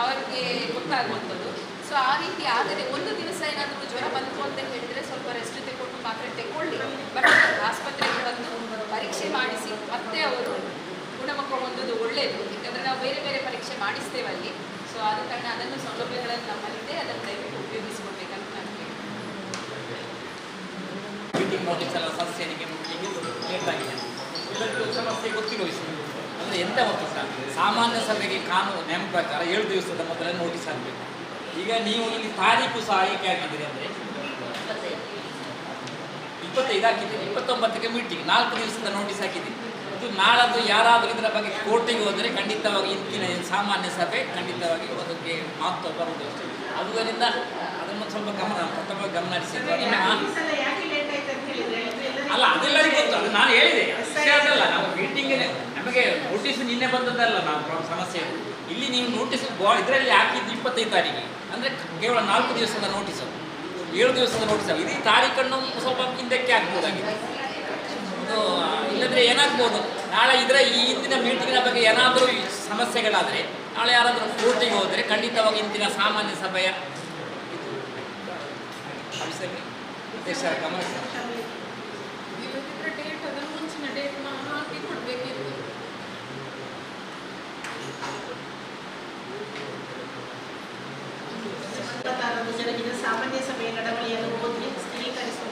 ಅವರಿಗೆ ಗೊತ್ತಾಗುವಂಥದ್ದು. ಸೊ ಆ ರೀತಿ ಆಗದೆ ಒಂದು ದಿವಸ ಏನಾದರೂ ಜ್ವರ ಬಂತು ಅಂತ ಹೇಳಿದರೆ ಸ್ವಲ್ಪ ರೆಸ್ಟ್ ತಗೊಂಡು ಮಾತ್ರೆ ತಗೊಳ್ಳಿ. ಬಟ್ ಆಸ್ಪತ್ರೆಗೆ ಬಂದು ಪರೀಕ್ಷೆ ಮಾಡಿಸಿ ಮತ್ತೆ ಅವರು ಗುಣಮುಖ ಹೊಂದೋದು ಒಳ್ಳೆಯದು. ಯಾಕಂದರೆ ನಾವು ಬೇರೆ ಬೇರೆ ಪರೀಕ್ಷೆ ಮಾಡಿಸ್ತೇವೆ ಅಲ್ಲಿ. ಸೊ ಆದ ಕಾರಣ ಅದನ್ನು ಸೌಲಭ್ಯಗಳನ್ನು ನಮ್ಮಲ್ಲಿದೆ, ಅದನ್ನು ದಯವಿಟ್ಟು ಉಪಯೋಗಿಸಿಕೊಳ್ಬೇಕಂತ ನಾನು ಮೀಟಿಂಗ್ ನೋಟಿಸ್ ಎಲ್ಲ ಸದಸ್ಯರಿಗೆ ಲೇಟ್ ಆಗಿದೆ. ಎಲ್ಲರಿಗೂ ಸಮಸ್ಯೆ ಗೊತ್ತಿರೋ ವಿಷಯ ಅಂದರೆ ಎಂತ ಗೊತ್ತುಂಟ, ಸಾಮಾನ್ಯ ಸಭೆಗೆ ಕಾನೂನು ನೇಮ ಪ್ರಕಾರ 7 ದಿವಸದ ಮೊದಲೇ ನೋಟಿಸ್ ಆಗಬೇಕು. ಈಗ ನೀವು ಇಲ್ಲಿ ತಾರೀಕು ಸಹ ಏಕೆ ಹಾಕಿದ್ದೀರಿ ಅಂದರೆ 25 ಹಾಕಿದ್ದೀರಿ, 29ಕ್ಕೆ ಮೀಟಿಂಗ್, 4 ದಿವಸದ ನೋಟಿಸ್ ಹಾಕಿದ್ದೀರಿ. ಇದು ನಾಳದ್ದು ಯಾರಾದರೂ ಇದರ ಬಗ್ಗೆ ಕೋರ್ಟಿಗೆ ಹೋದರೆ ಖಂಡಿತವಾಗಿ ಇಂದಿನ ಸಾಮಾನ್ಯ ಸಭೆ ಖಂಡಿತವಾಗಿ ಅದಕ್ಕೆ ಮಹತ್ವ ಬರುವುದು. ಅದರಿಂದ ಅದನ್ನು ಸ್ವಲ್ಪ ಗಮನ ಹರಿಸಿ. ಅಲ್ಲ ಅದೆಲ್ಲರಿಗೂ ಗೊತ್ತು, ಅದು ನಾನು ಹೇಳಿದೆ. ಅದಲ್ಲ ನಾವು ಮೀಟಿಂಗ್ ನಮಗೆ ನೋಟಿಸ್ ನಿನ್ನೆ ಬಂದದ್ದಲ್ಲ. ನಾವು ಸಮಸ್ಯೆ ಇಲ್ಲಿ ನೀವು ನೋಟಿಸ್ ಇದರಲ್ಲಿ ಹಾಕಿದ್ದು 25 ತಾರೀಕಿಗೆ ಅಂದರೆ ಕೇವಲ 4 ದಿವಸದ ನೋಟಿಸು, 7 ದಿವಸದ ನೋಟಿಸ್. ಇಡೀ ತಾರೀಖನ್ನು ಸ್ವಲ್ಪ ಹಿಂದಕ್ಕೆ ಹಾಕ್ಬೋದಾಗಿದೆ. ಅದು ಇಲ್ಲದ್ರೆ ಏನಾಗ್ಬೋದು, ನಾಳೆ ಈ ಹಿಂದಿನ ಮೀಟಿಂಗಿನ ಬಗ್ಗೆ ಏನಾದರೂ ಸಮಸ್ಯೆಗಳಾದರೆ ನಾಳೆ ಯಾರಾದರೂ ಕೋರ್ಟಿಗೆ ಹೋದರೆ ಖಂಡಿತವಾಗಿ ಇಂದಿನ ಸಾಮಾನ್ಯ ಸಭೆಯ ಅಧ್ಯಕ್ಷರ ಗಮನಿಸಿ. ಇಲ್ಲದಿದ್ರೆ ಡೇಟ್ ಅದನ್ನು ಮುಂಚಿನ ಡೇಟ್ ಹಾಕಿ ಕೊಡಬೇಕಿತ್ತು. ಜರುಗಿದ ಸಾಮಾನ್ಯ ಸಭೆಯ ನಡವಳಿಯನ್ನು ಓದಿ ಸ್ಥಿರೀಕರಿಸುವುದು.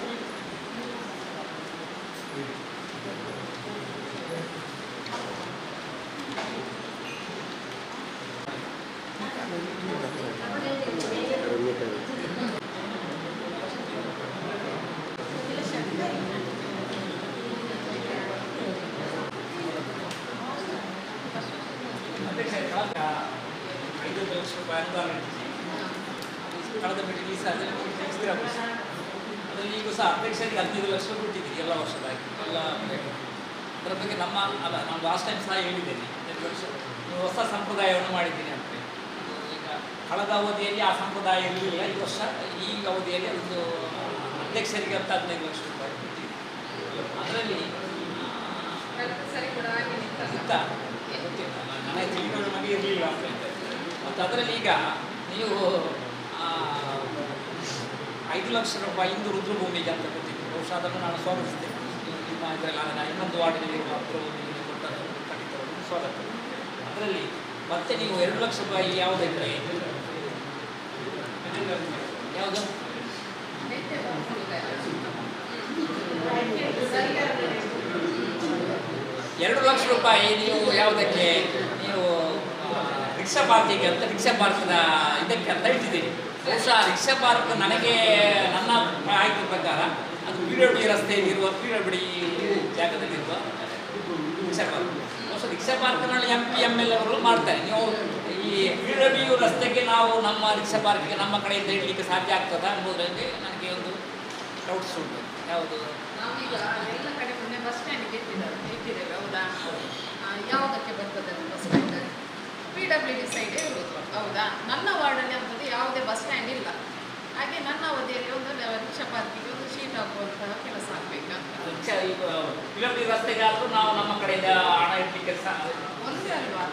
ಕಳೆದ ಮೀಟಿಂಗ್ ಈ ಸಾಲ ಅದರಲ್ಲಿ ಈಗ ಸಹ ಅಧ್ಯಕ್ಷರಿಗೆ 15 ಲಕ್ಷ ಕೊಟ್ಟಿದ್ದೀರಿ ಎಲ್ಲ ವರ್ಷದಾಗಿ ಎಲ್ಲ. ಅದರ ಬಗ್ಗೆ ನಾನು ಲಾಸ್ಟ್ ಟೈಮ್ ಸಹ ಹೇಳಿದ್ದೇನೆ 15 ಲಕ್ಷ ನೀವು ಹೊಸ ಸಂಪ್ರದಾಯವನ್ನು ಮಾಡಿದ್ದೀನಿ ಅಂತ. ಈಗ ಕಳೆದ ಅವಧಿಯಲ್ಲಿ ಆ ಸಂಪ್ರದಾಯ ಇರಲಿಲ್ಲ, ಈ ವರ್ಷ ಈ ಅವಧಿಯಲ್ಲಿ ಒಂದು ಅಧ್ಯಕ್ಷರಿಗೆ ಅಂತ 15 ಲಕ್ಷ ರೂಪಾಯಿ ಕೊಟ್ಟಿದ್ದೀನಿ. ಅದರಲ್ಲಿ ಸರಿ ಕೂಡ ಹಾಗೆ ಗೊತ್ತಿಲ್ಲ, ನನಗೆ ತಿಳಿದ ನಮಗೆ ಇರಲಿಲ್ಲ ಅಂತ ಹೇಳ್ತಾರೆ. ಮತ್ತು ಅದರಲ್ಲಿ ಈಗ ನೀವು 5 ಲಕ್ಷ ರೂಪಾಯಿ ಇಂದು ರುದ್ರಭೂಮಿಗೆ ಅಂತ ಕೊಟ್ಟಿದ್ದು, ಬಹುಶಃ ಅದನ್ನು ನಾನು ಸ್ವಾಗತಿಸ್ತೇನೆ. ನಿಮ್ಮ ಇದರಲ್ಲಿ ನಾನು ಇನ್ನೊಂದು ವಾರ್ಡಿನಲ್ಲಿ ರುದ್ರಭೂಮಿಗೆ ಕೊಟ್ಟದ್ದು ಖಂಡಿತವಾಗಿ ಸ್ವಾಗತ. ಅದರಲ್ಲಿ ಮತ್ತೆ ನೀವು 2 ಲಕ್ಷ ರೂಪಾಯಿ ಯಾವುದಕ್ಕೆ ಯಾವುದು 2 ಲಕ್ಷ ರೂಪಾಯಿ ನೀವು ಯಾವುದಕ್ಕೆ ನೀವು ರಿಕ್ಷಾ ಪಾರ್ಕಿಗೆ ಅಂತ ರಿಕ್ಷಾ ಪಾರ್ಕ್ನ ಇದಕ್ಕೆ ಅಂತ ಇಟ್ಟಿದ್ದೀರಿ. ಬಹುಶಃ ರಿಕ್ಷಾ ಪಾರ್ಕ್ ನನಗೆ ನನ್ನ ಆಯ್ಕೆ ಪ್ರಕಾರ ಅದು PWD ರಸ್ತೆಯಲ್ಲಿರುವ PWD ಜಾಗದಲ್ಲಿರುವ ರಿಕ್ಷಾ ಪಾರ್ಕ್. ಬಹುಶಃ ರಿಕ್ಷಾ ಪಾರ್ಕ್ನಲ್ಲಿ MP ML ಅವರು ಮಾಡ್ತಾರೆ. ನೀವು ಈ PWD ರಸ್ತೆಗೆ ನಾವು ನಮ್ಮ ರಿಕ್ಷಾ ಪಾರ್ಕಿಗೆ ನಮ್ಮ ಕಡೆಯಿಂದ ಇಡಲಿಕ್ಕೆ ಸಾಧ್ಯ ಆಗ್ತದಾ ಎಂಬುದರಲ್ಲಿ ನನಗೆ ಒಂದು ಡೌಟ್ಸ್ ಉಂಟು. ಯಾವುದು ನಾವೀಗ ಎಲ್ಲ ಕಡೆ ಮೊನ್ನೆ ಬಸ್ ಸ್ಟ್ಯಾಂಡಿಗೆ ಇಟ್ಟಿದ್ದೇವೆ ಹೌದಾ? ಯಾವುದಕ್ಕೆ ಬರ್ತದೆ ಬಸ್ ಸ್ಟ್ಯಾಂಡ್? PWD ಸೈಡೇ ಇರೋದು ಹೌದಾ? ನನ್ನ ವಾರ್ಡಲ್ಲಿ ಅಂತದ್ದು ಯಾವುದೇ ಬಸ್ ಸ್ಟ್ಯಾಂಡ್ ಇಲ್ಲ. ಹಾಗೆ ನನ್ನ ಅವಧಿಯಲ್ಲಿ ಒಂದು ರಿಕ್ಷಾ ಪಾರ್ಕಿಗೆ ಒಂದು ಶೀಟ್ ಹಾಕುವಂತಹ ಕೆಲಸ ಆಗಬೇಕಂತ. PWD ರಸ್ತೆಗೆ ಆದರೂ ನಾವು ನಮ್ಮ ಕಡೆಯಿಂದ ಹಣ ಇಡಲಿಕ್ಕೆ ಒಂದೇ ಅಲ್ವಾ?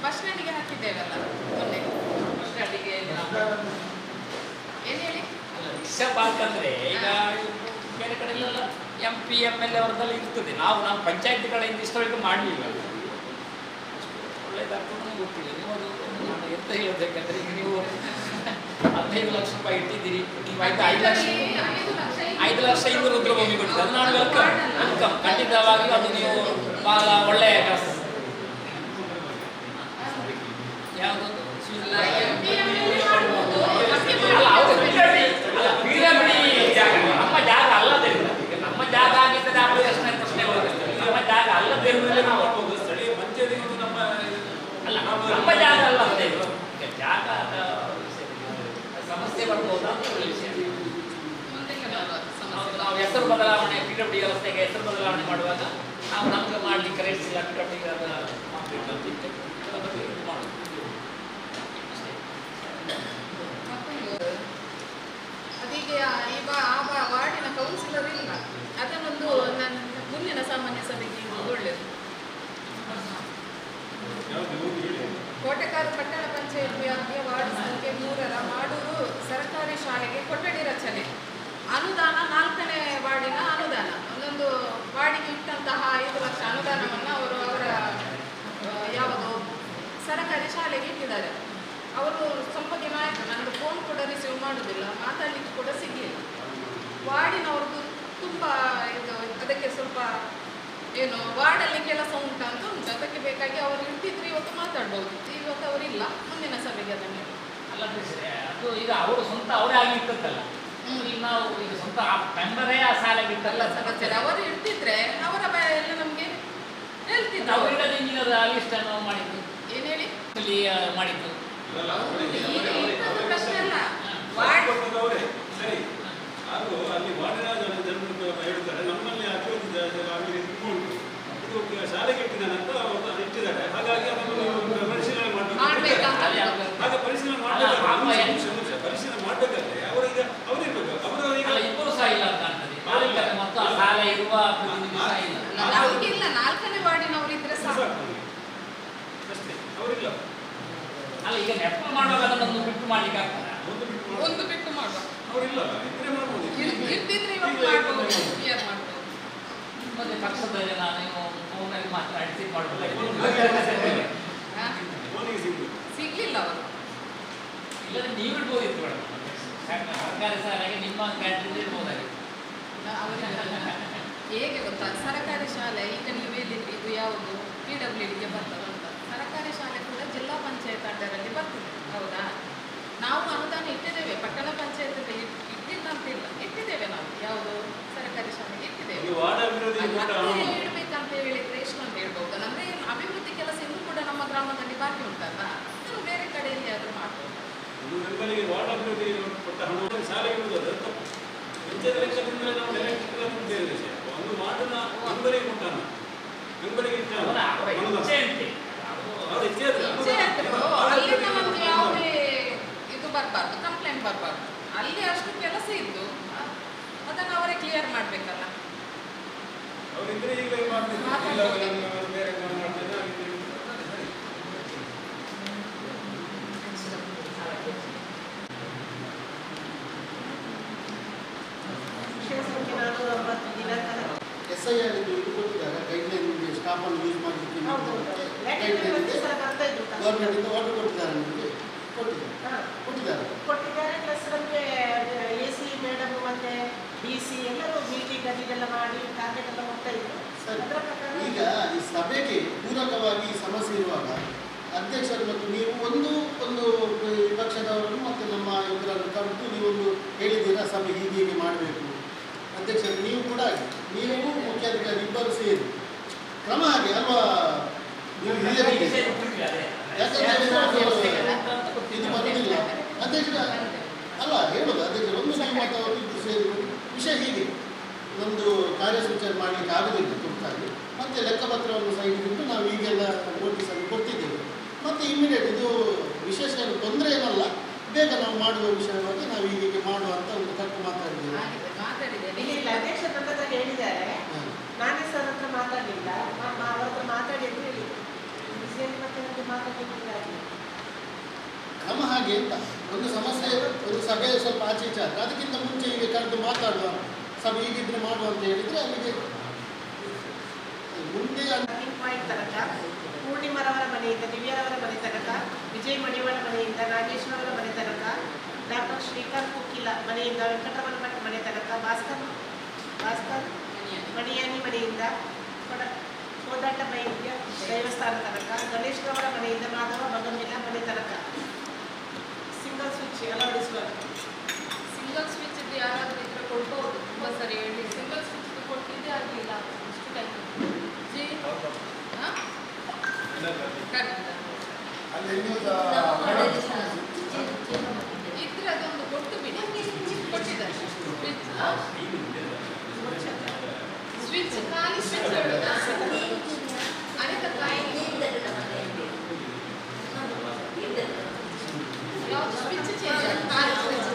ಬಸ್ ಸ್ಟ್ಯಾಂಡಿಗೆ ಹಾಕಿದ್ದೇವಲ್ಲ ಮೊನ್ನೆ. ಬಸ್ ಸ್ಟ್ಯಾಂಡಿಗೆ ಏನು ಹೇಳಿ? ರಿಕ್ಷಾ ಪಾರ್ಕ್ ಅಂದರೆ ಈಗ ಬೇರೆ ಕಡೆಯಲ್ಲೆಲ್ಲ MP ML ಅವರದಲ್ಲಿ ಇರ್ತದೆ. ನಾವು ನಮ್ಮ ಪಂಚಾಯತ್ ಕಡೆಯಿಂದ ಇಷ್ಟವರೆಗೂ ಮಾಡಲಿಲ್ಲ. ಒಳ್ಳೆಯದಾಗ್ತದೆ ನನಗೆ ಗೊತ್ತಿಲ್ಲ. ನೀವು ಅದು ನಾನು ಎಂತ ಹೇಳಬೇಕಂದ್ರೆ ಈಗ ನೀವು 15 ಲಕ್ಷ ರೂಪಾಯಿ ಇಟ್ಟಿದ್ದೀರಿ. ನೀವು ಆಯ್ತು 5 ಲಕ್ಷ ಇಂದು ರುದ್ರಭೂಮಿ ಕೊಟ್ಟಿದ್ದು ಅದು ನಾನು ವೆಲ್ಕಮ್ ಖಂಡಿತವಾಗಿಯೂ ಅದು ನೀವು ಭಾಳ ಒಳ್ಳೆಯ ಕೆಲಸ. ಯಾವುದು ನಮ್ಮ ಜಾಗ ಅಲ್ಲದಿಲ್ಲ. ಈಗ ನಮ್ಮ ಜಾಗ ಆಗಿದ್ದರೆ ಆ ಪ್ರಶ್ನೆ ಹೋಗುತ್ತೆ. ನಮ್ಮ ಜಾಗ ಅಲ್ಲದಿರುವುದರಲ್ಲಿ ನಾವು ಸ್ಥಳೀಯ ಪಂಚಾಯತ್ ನಮ್ಮ ಅಲ್ಲ ನಮ್ಮ ಜಾಗ ಅಲ್ಲ ಅದೇ ಜಾಗ ಸಮಸ್ಯೆ ಬರ್ಬೋದಾ ಅಂತ ವಿಷಯ. ನಾವು ಹೆಸರು ಬದಲಾವಣೆ PWD ವ್ಯವಸ್ಥೆಗೆ ಹೆಸರು ಬದಲಾವಣೆ ಮಾಡುವಾಗ ನಾವು ನಮ್ಗೆ ಮಾಡಲಿಕ್ಕೆ ರೈಟ್ಸ್ ಇಲ್ಲ. PWD ಅದೀಗ ಈಗ ಆ ವಾರ್ಡಿನ ಕೌನ್ಸಿಲರ್ ಇಲ್ಲ. ಅದನ್ನೊಂದು ನನ್ನ ಮುಂದಿನ ಸಾಮಾನ್ಯ ಸಭೆಗೆ ಇರುವುದು ಒಳ್ಳೆಯದು. ಕೋಟೆಕಾರು ಪಟ್ಟಣ ಪಂಚಾಯತ್ ವ್ಯಾಪ್ತಿಯ ವಾರ್ಡ್ ಸಂಖ್ಯೆ 3ರ ಮಾಡೂರು ಸರ್ಕಾರಿ ಶಾಲೆಗೆ ಕೊಠಡಿ ರಚನೆ ಅನುದಾನ 4ನೇ ವಾರ್ಡಿನ ಅನುದಾನ. ಒಂದೊಂದು ವಾರ್ಡಿಗೆ ಇಟ್ಟಂತಹ 5 ಲಕ್ಷ ಅನುದಾನವನ್ನು ಅವರು ಅವರ ಯಾವುದು ಸರ್ಕಾರಿ ಶಾಲೆಗೆ ಇಟ್ಟಿದ್ದಾರೆ. ಅವರು ಸ್ವಲ್ಪ ದಿನ ಆಯಿತು, ನನಗೆ ಫೋನ್ ಕೂಡ ರಿಸೀವ್ ಮಾಡೋದಿಲ್ಲ, ಮಾತಾಡಲಿಕ್ಕೆ ಕೂಡ ಸಿಗಲಿಲ್ಲ. ವಾರ್ಡಿನವ್ರದ್ದು ತುಂಬ ಇದು ಅದಕ್ಕೆ ಸ್ವಲ್ಪ ಏನು ವಾರ್ಡಲ್ಲಿ ಕೆಲಸ ಉಂಟು ಅಂತ ಉಂಟು. ಅದಕ್ಕೆ ಬೇಕಾಗಿ ಅವರು ಇರ್ತಿದ್ರೆ ಇವತ್ತು ಮಾತಾಡ್ಬೋದು. ಇವತ್ತು ಅವರಿಲ್ಲ, ಮುಂದಿನ ಸಭೆಗೆ ಅದನ್ನು ಅಲ್ಲ ಅದು ಈಗ ಅವರು ಸ್ವಂತ ಅವರೇ ಆಗಿರ್ತದಲ್ಲ. ಈಗ ನಾವು ಈಗ ಸ್ವಂತ ಮೆಂಬರೇ ಆ ಶಾಲೆಗೆ ಇರ್ತಲ್ಲ ಸದಸ್ಯರು ಅವರು ಇರ್ತಿದ್ರೆ ಅವರ ಎಲ್ಲ ನಮಗೆ ಹೇಳ್ತಿದ್ರು. ನಾವು ಇಡದ ಇಂಜಿನಿಯರ್ ಲಿಸ್ಟ್ ಅನ್ನು ಮಾಡಿದ್ದು ಏನು ಹೇಳಿ ಅಲ್ಲಿ ಮಾಡಿದ್ದು ಪ್ರಶ್ನೆ ಅಲ್ಲ. ವಾರ್ಡ್ ಸರಿ, ಅದು ಅಲ್ಲಿ ವಾರ್ಡಿನ ಜನರು ಹೇಳ್ತಾರೆ ನಮ್ಮಲ್ಲಿ ಅದು ಇದು ಶಾಲೆಗೆ ಇಟ್ಟಿದ್ದಾನಂತ ಅದು ಇಟ್ಟಿದ್ದಾರೆ. ಹಾಗಾಗಿ ಅದನ್ನು ಪರಿಶೀಲನೆ ಮಾಡ್ಬೇಕಂತ. ಹಾಗೆ ಪರಿಶೀಲನೆ ಮಾಡಬೇಕು. ಪರಿಶೀಲನೆ ಮಾಡಬೇಕಾದ್ರೆ ಅವರಿಗೆ ಅವರಿರ್ಬೇಕು. ಅವರು ಇಬ್ಬರು ಸಹ ಇಲ್ಲ ಅಂತ ಕಾಣ್ತದೆ. ಮಾಲೀಕರು ಮತ್ತು ಆ ಶಾಲೆ ಇರುವ ಪ್ರತಿನಿಧಿ ಸಹ ಇಲ್ಲ. ಅವ್ರಿಗಿಲ್ಲ, 4ನೇ ವಾರ್ಡಿನವರು ಇದ್ರೆ ಸಾಕು ಅಷ್ಟೇ, ಅವರಿಲ್ಲ. ಒಂದು ಬಿಟ್ಟು ಮಾಡುವ. ಅವರಿಲ್ಲ ಇದ್ರೆ ಮಾಡ್ಬೋದು. ಇರ್ತಿದ್ರೆ ಇವತ್ತು ಮಾಡ್ಬೋದು, ಕ್ಲಿಯರ್ ಮಾಡ್ಬೋದು. ಮತ್ತೆ ಪಕ್ಷದ ಜನ ನೀವು ಫೋನಲ್ಲಿ ಮಾತಾಡಿಸಿ ಮಾಡಬಹುದು. ಹಾ? ಫೋನಿಗೆ ಸಿಗ್ಬೋದು. ಸಿಗ್ಲಿಲ್ಲ ಅವರು. ಇಲ್ಲದ್ರೆ ನೀವು ಇಡ್ಬೋದಿತ್ತು ಮೇಡಮ್. ಸರ್ಕಾರಿ ಶಾಲೆಗೆ ನಿಮ್ಮ ಕ್ಯಾಂಟೀನ್ ಇರ್ಬೋದಾಗಿತ್ತು. ಹೇಗೆ ಗೊತ್ತಾ, ಸರ್ಕಾರಿ ಶಾಲೆ ಈಗ ನೀವು ಹೇಳಿದ್ರಿ ಇದು ಯಾವುದು PWDಗೆ ಬರ್ತದೆ ಅಂತ. ಸರ್ಕಾರಿ ಶಾಲೆ ಕೂಡ ಜಿಲ್ಲಾ ಪಂಚಾಯತ್ ಅಂಡರಲ್ಲಿ ಬರ್ತದೆ, ಹೌದಾ? ನಾವು ಅನುದಾನ ಇಟ್ಟಿದ್ದೇವೆ, ಪಟ್ಟಣ ಪಂಚಾಯತ್ಗೆ ಇಟ್ಟಿದ್ದಂತಿಲ್ಲ, ಇಟ್ಟಿದ್ದೇವೆ ನಾವು. ಯಾವುದು ಸರ್ಕಾರಿ ಶಾಲೆಗೆ ಇಟ್ಟಿದ್ದೇವೆ. ಈ ವಾರ್ಡ್ ಅಭಿವೃದ್ಧಿ ಕೊಟ್ಟ ಹಣ ಇಡ್ಬೇಕಂತ ಹೇಳಿದ್ರೆ ಎಷ್ಟೊಂದು ಹೇಳ್ಬೋದು. ಅಂದ್ರೆ ಅಭಿವೃದ್ಧಿ ಕೆಲಸ ಇನ್ನೂ ಕೂಡ ನಮ್ಮ ಗ್ರಾಮದಲ್ಲಿ ಬಾಕಿ ಉಂಟಲ್ಲ, ಅದನ್ನು ಬೇರೆ ಕಡೆಯಲ್ಲಿ ಆದ್ರೂ ಮಾಡ್ಬೋದು. ಇದು ಬೆಂಬಲಿಗೆ ವಾರ್ಡ್ ಅಭಿವೃದ್ಧಿ ಕೊಟ್ಟ ಹಣವನ್ನು ಶಾಲೆಗೆ ಬಿಡೋದು ತಪ್ಪು. ಪಂಚಾಯತ್ ಎಲೆಕ್ಷನ್ ನಾವು ಡೈರೆಕ್ಟ್ ಬೇರೆ ವಿಷಯ. ಒಂದು ವಾರ್ಡ್ನ ಮೆಂಬರಿಗೆ ಕೊಟ್ಟಾನ, ಮೆಂಬರಿಗೆ ಅವರ ಇಚ್ಛೆ ಅಂತೆ. ಅವ್ರ ಇಚ್ಛೆ ಅದು. ಇಚ್ಛೆ ಆದ್ರೂ ಅಲ್ಲಿಂದ ನಮ್ಗೆ ಯಾವುದೇ ಇದು ಬರಬಾರ್ದು, ಕಂಪ್ಲೇಂಟ್ ಬರಬಾರ್ದು. ಅಲ್ಲಿ ಅಷ್ಟು ಕೆಲಸ ಇದ್ದು ಅದನ್ನು ಅವರೇ ಕ್ಲಿಯರ್ ಮಾಡ್ಬೇಕಲ್ಲ. ಅವರಿದ್ರೆ ಈಗ ಮಾಡ್ತಿದ್ರು, ಇಲ್ಲ ನಾನು ಬೇರೆ ಮಾಡ್ತೇನೆ ಹಾಗಿದ್ರೆ ಸರಿ. ವಿಷಯ ಸಂಖ್ಯೆ 490 ದಿನಾಂಕ SIR ಇದು ಕೊಟ್ಟಿದ್ದಾರೆ ಗೈಡ್ಲೈನ್ ಸ್ಟಾಫ್ ಅನ್ನು ಯೂಸ್ ಮಾಡಲಿಕ್ಕೆ ಪ್ರತಿ ಸಲ ಬರ್ತಾ ಇದ್ರು ಗೌರ್ಮೆಂಟ್ ಇಂದ ಆರ್ಡರ್ ಕೊಟ್ಟಿದ್ದಾರೆ ನಿಮಗೆ ಹಾ. ಕೊಟ್ಟಿದ್ದಾರೆ. ಪ್ಲಸ್ ನಮಗೆ AC ಮೇಡಮ್ ಮತ್ತೆ DC ಎಲ್ಲರೂ ಮೀಟಿಂಗ್ ಅದೆಲ್ಲ ಮಾಡಿ ಟಾರ್ಗೆಟ್ ಎಲ್ಲ ಹೋಗ್ತಾ ಇದ್ರು. ಸರಿ. ಅದರ ಪ್ರಕಾರ ಈಗ ಈ ಸಭೆಗೆ ಪೂರಕವಾಗಿ ಈ ಸಮಸ್ಯೆ ಇರುವಾಗ ಅಧ್ಯಕ್ಷರು ಮತ್ತು ನೀವು ಒಂದು ವಿಪಕ್ಷದವರನ್ನು ಮತ್ತು ನಮ್ಮ ಇವರನ್ನು ಕರೆದು ನೀವೊಂದು ಹೇಳಿದ್ದೀರಾ ಸಭೆ ಹೀಗೆ ಮಾಡಬೇಕು ಅಧ್ಯಕ್ಷರು, ನೀವು ಕೂಡ ನೀವು ಮುಖ್ಯಾಧಿಕಾರಿ ಇಬ್ಬರು ಸೇರಿ ಕ್ರಮ ಹಾಗೆ ಅಲ್ವಾ? ನೀವು ಹಿರಿಯರಿಗೆ ಇದು ಬರುವುದಿಲ್ಲ ಅಧ್ಯಕ್ಷರ ಅಲ್ಲ ಹೇಳೋದು ಅಧ್ಯಕ್ಷರು ಒಂದು ನೀವು ಮತ್ತು ಅವರು ಇಬ್ಬರು ಸೇರಿ ವಿಷಯ ಹೀಗೆ ನಮ್ಮದು ಕಾರ್ಯಸೂಚನೆ ಮಾಡಲಿಕ್ಕೆ ಆಗುವುದಿಲ್ಲ ತುರ್ತಾಗಿ, ಮತ್ತು ಲೆಕ್ಕಪತ್ರವನ್ನು ಸೈಡ್ಗಿಟ್ಟು ನಾವು ಈಗೆಲ್ಲ ನೋಟಿಸನ್ನು ಕೊಡ್ತಿದ್ದೇವೆ. ಮತ್ತು ಇಮಿಡಿಯೇಟ್ ಇದು ವಿಶೇಷ ತೊಂದರೆ ಏನಲ್ಲ, ಬೇಗ ನಾವು ಮಾಡುವ ವಿಷಯವಾಗಿ ನಾವು ಹೀಗೆ ಮಾಡುವ ಅಂತ ಒಂದು ತಪ್ಪು ಮಾತಾಡಿದ್ದೇವೆ. ಇಲ್ಲ ಅಧ್ಯಕ್ಷರ ನನ್ನ ಹತ್ರ ಹೇಳಿದ್ದಾರೆ, ನಾನೇ ಸರ್ ಹತ್ರ ಮಾತಾಡಲಿಲ್ಲ, ಅವ್ರ ಹತ್ರ ಮಾತಾಡಿ ಅಂತ ಹೇಳಿದ್ರು. ಬಿಸಿಯಲ್ಲಿ ಮತ್ತೆ ನನಗೆ ಮಾತಾಡಲಿಕ್ಕಿಲ್ಲ. ಕ್ರಮ ಹಾಗೆ ಅಂತ ಒಂದು ಸಮಸ್ಯೆ ಒಂದು ಸಭೆ ಸ್ವಲ್ಪ ಆಚೆ ಈಚೆ ಆದರೆ ಅದಕ್ಕಿಂತ ಮುಂಚೆ ಹೀಗೆ ಕರೆದು ಮಾತಾಡುವ ಸಭೆ ಹೀಗಿದ್ರೆ ಮಾಡುವ ಅಂತ ಹೇಳಿದರೆ ಅಲ್ಲಿಗೆ ಮುಂದೆ ಪಾಯಿಂಟ್ ತನಕ ಪೂರ್ಣಿಮರವರ ಮನೆಯಿಂದ ದಿವ್ಯರವರ ಮನೆ ತನಕ, ವಿಜಯ್ ಮಣಿಯವರ ಮನೆಯಿಂದ ನಾಗೇಶ್ವರವರ ಮನೆ ತನಕ, ಡಾಕ್ಟರ್ ಶ್ರೀಕಾಂತ್ ಕುಕ್ಕಿಲ ಮನೆಯಿಂದ ವೆಂಕಟರಮಣ ಭಟ್ ಮನೆ ತನಕ, ಭಾಸ್ಕರ್ ಮಣಿಯಾನಿ ಮನೆಯಿಂದ ಕೋದಾಟ ಬೈದ್ಯ ದೇವಸ್ಥಾನ ತನಕ, ಗಣೇಶ್ವರವರ ಮನೆಯಿಂದ ಮಾಧವ ಬಗಂಗಿಲ ಮನೆ ತನಕ ಸಿಂಗಲ್ ಸ್ವಿಚ್ ಅಳವಡಿಸುವ. ಸಿಂಗಲ್ ಸ್ವಿಚ್ ಯಾರಾದ್ರೂ ಇದ್ರೆ ಕೊಡ್ಬೋದು, ತುಂಬ ಸರಿ ಹೇಳಿ. ಸಿಂಗಲ್ ಸ್ವಿಚ್ ಕೊಟ್ಟಿದ್ದೇ ಆಗಲಿಲ್ಲ ಅಷ್ಟು ಟೈಮ್. ಅಲ್ಲಿ ಇದ್ರೆ ಅದೊಂದು ಕೊಟ್ಟು ಬಿಡಿ. ಕೊಟ್ಟಿದ್ದಾರೆ ಸ್ವಿಚ್, ಖಾಲಿ ಸ್ವಿಚ್ ಅನೇಕ ಯಾವುದು ಸ್ವಿಚ್ ಚೇಂಜ್ ಖಾಲಿ ಸ್ವಿಚ್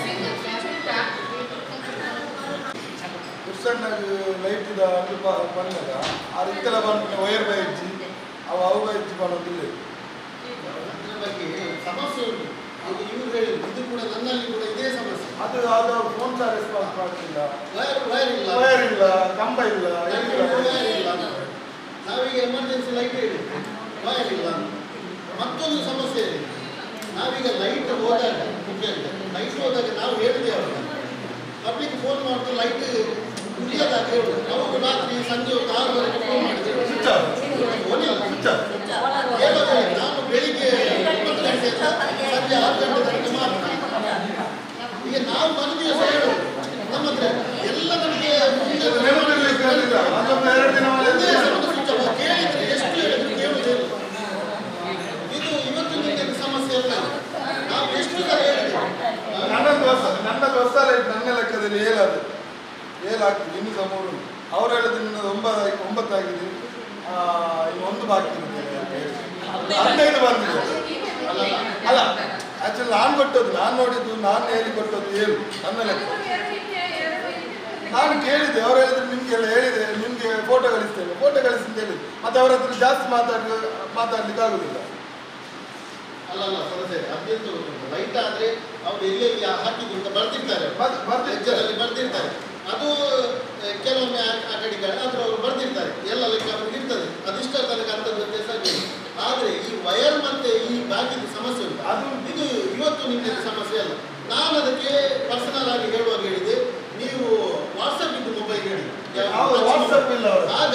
ಸಿಂಗಲ್ ಸ್ವಿಚ್ ಉಂಟಾ? ಕುರ್ಸಣ್ಣಗೆ ಲೈಟಿದ ಅದು ಬಂದಾಗ ಆ ರೀತಿಯೆಲ್ಲ ಬಂದು ವೈರ್ ಬೈ ಇಜ್ಜಿ ಅವು ಬೈ ಇಜ್ಜಿ ಮಾಡೋದಿಲ್ಲ. ಅದರ ಬಗ್ಗೆ ಸಮಸ್ಯೆ ಉಂಟು. ಅದು ಇವರು ಹೇಳಿದ್ರು, ಇದು ಕೂಡ ನನ್ನಲ್ಲಿ ಕೂಡ ಇದೇ ಸಮಸ್ಯೆ. ಅದು ಫೋನ್ ಸಹ ರೆಸ್ಪಾನ್ಸ್ ಮಾಡ್ತಿಲ್ಲ, ವೈರ್ ಇಲ್ಲ, ಕಂಬ ಇಲ್ಲ, ಇಲ್ಲ. ನಾವೀಗ ಎಮರ್ಜೆನ್ಸಿ ಲೈಟ್ ಹೇಳಿದ್ವಿ, ವೈರ್ ಇಲ್ಲ. ಮತ್ತೊಂದು ಸಮಸ್ಯೆ ಇದೆ, ನಾವೀಗ ಲೈಟ್ ಹೋದಾಗ ನಾವು ಹೇಳಿದೆ ಅವ್ರಿಗೆ ಪಬ್ಲಿಕ್ ಫೋನ್ ಮಾಡಿದ್ರೆ ಲೈಟ್ ಉಳಿಯೋದಾಗ ಹೇಳುದು. ನಾವು ರಾತ್ರಿ ಸಂಜೆ 6 ಫೋನ್ ಮಾಡಿದ್ದೇವೆ, ನಾನು ಬೆಳಿಗ್ಗೆ 9 ಗಂಟೆಯಿಂದ ಸಂಜೆ 6 ಗಂಟೆ ತನಕ ಮಾತ್ರ. ಈಗ ನಾವು ಮರುದಿವಸ ಹೇಳೋದು ನಮ್ಮ ಹತ್ರ ಎಲ್ಲ ನಮಗೆ ಕೇಳಿದ್ರೆ ಎಷ್ಟು ಹೇಳಿದ್ರು ಕೇಳುವುದಿಲ್ಲ. ಇದು ಇವತ್ತು ನಿಮಗೆ ಸಮಸ್ಯೆ ಅಲ್ಲ, ನಾವು ಎಷ್ಟು ಸಲ ಹೇಳಿದ್ದೇವೆ. ನನ್ನ ದೋಸ್ತ ನನ್ನ ಲೆಕ್ಕದಲ್ಲಿ ಏಳಾಗ್ತದೆ, ಇನ್ನು ಸಹ 3 ಅವ್ರು ಹೇಳಿದ್ರೆ ನಿನ್ನದು 9 ಆಗಿದೆ, ಇನ್ನು 1 ಬಾಕಿ ಇದೆ, 15 ಬಂದಿದೆ. ಅಲ್ಲ ಆಕ್ಚುಲಿ ನಾನು ಕೊಟ್ಟದ್ದು, ನಾನು ನೋಡಿದ್ದು, ನಾನು ಹೇಳಿ ಕೊಟ್ಟದ್ದು 7 ನನ್ನ ಲೆಕ್ಕ. ನಾನು ಕೇಳಿದ್ದೆ, ಅವ್ರು ಹೇಳಿದ್ರೆ ನಿಮಗೆಲ್ಲ ಹೇಳಿದೆ, ನಿಮಗೆ ಫೋಟೋ ಕಳಿಸ್ತೇನೆ ಅಂತ ಹೇಳಿದ್ರು. ಮತ್ತೆ ಅವ್ರ ಹತ್ರ ಜಾಸ್ತಿ ಮಾತಾಡ್ಲಿಕ್ಕೆ ಆಗುದಿಲ್ಲ. ಅಲ್ಲ ವ್ಯವಸ್ಥೆ ಅದೆಂತ ಗೊತ್ತುಂಟು, ಲೈಟ್ ಆದರೆ ಅವ್ರು ಎಲ್ಲೆಲ್ಲಿ ಹಾಕಿದ್ದು ಅಂತ ಬರ್ದಿರ್ತಾರೆ, ಲೆಕ್ಚರಲ್ಲಿ ಬರ್ದಿರ್ತಾರೆ. ಅದು ಕೆಲವೊಮ್ಮೆ ಆ ಕಡೆಗೆ ಆದರೂ ಅವರು ಬರ್ದಿರ್ತಾರೆ, ಎಲ್ಲ ಲೆಕ್ಕ ಅವ್ರಿಗೆ ಇರ್ತದೆ, ಅದಿಷ್ಟ ತನಕ ಅಂಥದ್ದು ವ್ಯತ್ಯಾಸ ಆಗಿದೆ. ಆದರೆ ಈ ವಯರ್ ಮತ್ತೆ ಈ ಬಾಕಿದ ಸಮಸ್ಯೆ ಉಂಟು, ಅದು ಇದು ಇವತ್ತು ನಿಮಗೆ ಸಮಸ್ಯೆ ಅಲ್ಲ. ನಾನು ಅದಕ್ಕೆ ಪರ್ಸನಲ್ ಆಗಿ ಹೇಳುವಾಗ ಹೇಳಿದೆ, ನೀವು ವಾಟ್ಸಪ್ ಇದ್ದು ಮೊಬೈಲ್ ಹೇಳಿ, ಆಗ